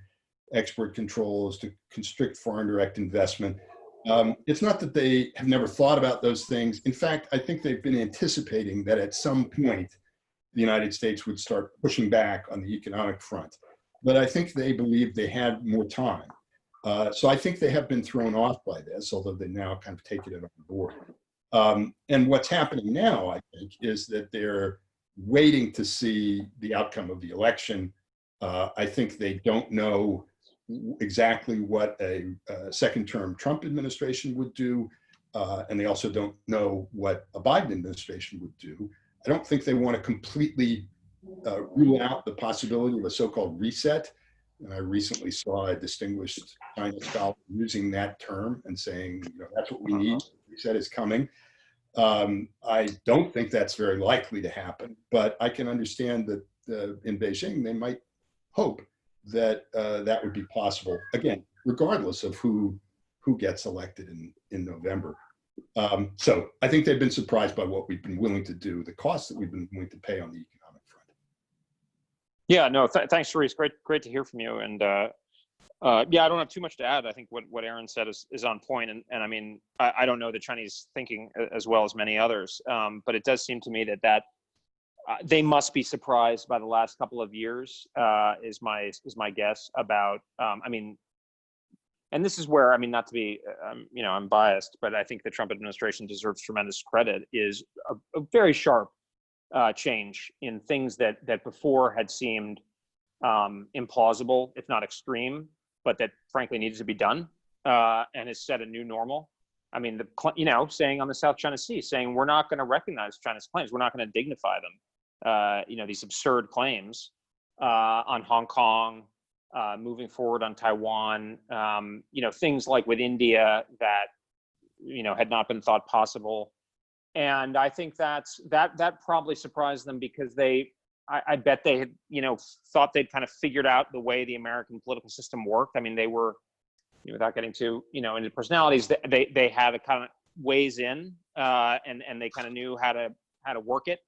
export controls, to constrict foreign direct investment. It's not that they have never thought about those things. In fact, I think they've been anticipating that at some point the United States would start pushing back on the economic front. But I think they believed they had more time. So I think they have been thrown off by this, although they now kind of taken it on board. And what's happening now, I think, is that they're waiting to see the outcome of the election. I think they don't know exactly what a second-term Trump administration would do, and they also don't know what a Biden administration would do. I don't think they want to completely rule out the possibility of a so-called reset. And I recently saw a distinguished China scholar using that term and saying, that's what we need. Reset is coming. I don't think that's very likely to happen, but I can understand that in Beijing, they might hope that that would be possible, again, regardless of who gets elected in November. So I think they've been surprised by what we've been willing to do, the cost that we've been willing to pay on the economic front. Yeah, no, thanks, Therese. Great to hear from you. And yeah, I don't have too much to add. I think what Aaron said is on point. And I mean, I don't know the Chinese thinking as well as many others, but it does seem to me that they must be surprised by the last couple of years, is my guess about, I mean, and this is where, I mean, not to be, I'm biased, but I think the Trump administration deserves tremendous credit, is a very sharp change in things that before had seemed implausible, if not extreme, but that frankly needed to be done, and has set a new normal. I mean, saying on the South China Sea, saying we're not going to recognize China's claims, we're not going to dignify them. These absurd claims on Hong Kong, moving forward on Taiwan, things like with India that, had not been thought possible. And I think that probably surprised them, because I bet they had, thought they'd kind of figured out the way the American political system worked. I mean, they were, without getting too, into personalities, they had a kind of ways in, and they kind of knew how to work it.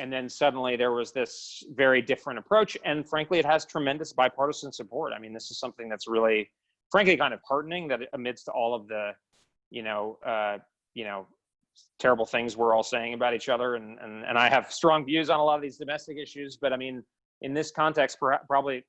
And then suddenly there was this very different approach. And frankly, it has tremendous bipartisan support. I mean, this is something that's really, frankly, kind of heartening, that amidst all of the, terrible things we're all saying about each other. And I have strong views on a lot of these domestic issues, but I mean, in this context, probably,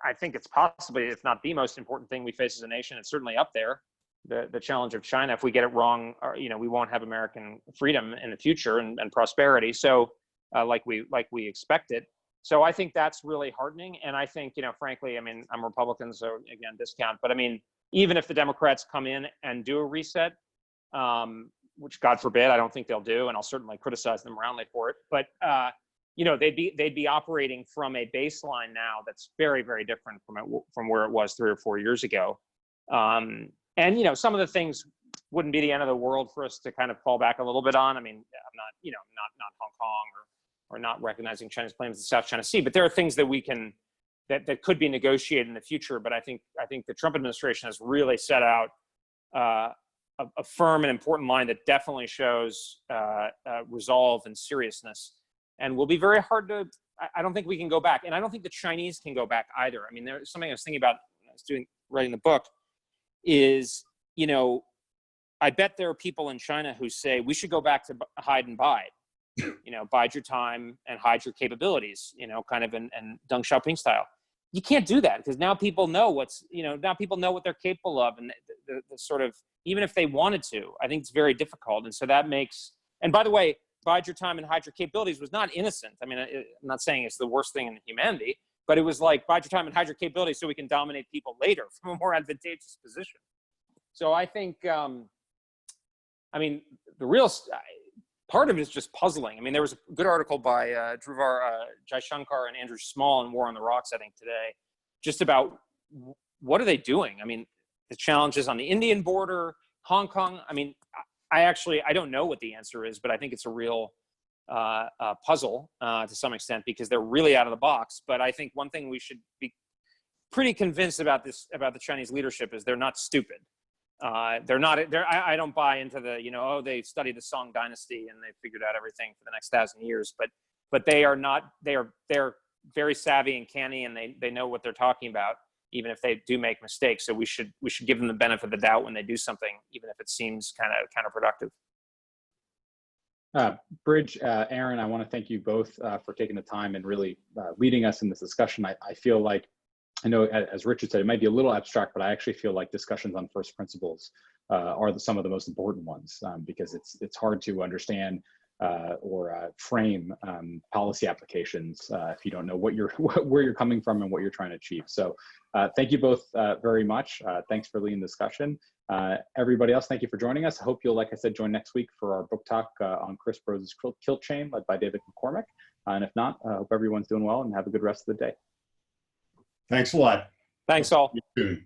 I think it's possibly, if not the most important thing we face as a nation. It's certainly up there. The challenge of China. If we get it wrong, we won't have American freedom in the future and prosperity. So, like we expected. So I think that's really heartening. And I think, frankly, I mean, I'm Republican, so again, discount. But I mean, even if the Democrats come in and do a reset, which God forbid, I don't think they'll do, and I'll certainly criticize them roundly for it. But they'd be operating from a baseline now that's very, very different from where it was 3 or 4 years ago. And some of the things wouldn't be the end of the world for us to kind of fall back a little bit on. I mean, I'm not, not Hong Kong or not recognizing China's claims to the South China Sea, but there are things that we can, that could be negotiated in the future. But I think the Trump administration has really set out a firm and important line that definitely shows resolve and seriousness, and will be very hard to. I don't think we can go back, and I don't think the Chinese can go back either. I mean, there's something I was thinking about when I was writing the book, is I bet there are people in China who say we should go back to hide and bide. Bide your time and hide your capabilities, kind of in Deng Xiaoping style. You can't do that, because now people know now people know what they're capable of, and the sort of, even if they wanted to, I think it's very difficult. And so that makes, and by the way, bide your time and hide your capabilities was not innocent. I mean, I'm not saying it's the worst thing in humanity, but it was like, bide your time and hide your capabilities so we can dominate people later from a more advantageous position. So I think, I mean, the real part of it is just puzzling. I mean, there was a good article by Dhruvar Jaishankar and Andrew Small in War on the Rocks, I think, today, just about what are they doing? I mean, the challenges on the Indian border, Hong Kong, I mean, I don't know what the answer is, but I think it's a real puzzle to some extent, because they're really out of the box. But I think one thing we should be pretty convinced about the Chinese leadership is they're not stupid. I don't buy into the, oh, they studied the Song dynasty and they figured out everything for the next 1,000 years, but they are not, they're very savvy and canny, and they know what they're talking about, even if they do make mistakes. So we should give them the benefit of the doubt when they do something, even if it seems kind of counterproductive. Bridge, Aaron, I want to thank you both for taking the time and really leading us in this discussion. I feel like, I know, as Richard said, it might be a little abstract, but I actually feel like discussions on first principles are some of the most important ones, because it's hard to understand or frame policy applications if you don't know where you're coming from and what you're trying to achieve. So thank you both very much. Thanks for leading the discussion. Everybody else, thank you for joining us. I hope you'll, like I said, join next week for our book talk on Chris Brose's Kilt Chain, led by David McCormick. And if not, I hope everyone's doing well and have a good rest of the day. Thanks a lot. Thanks all. See you soon.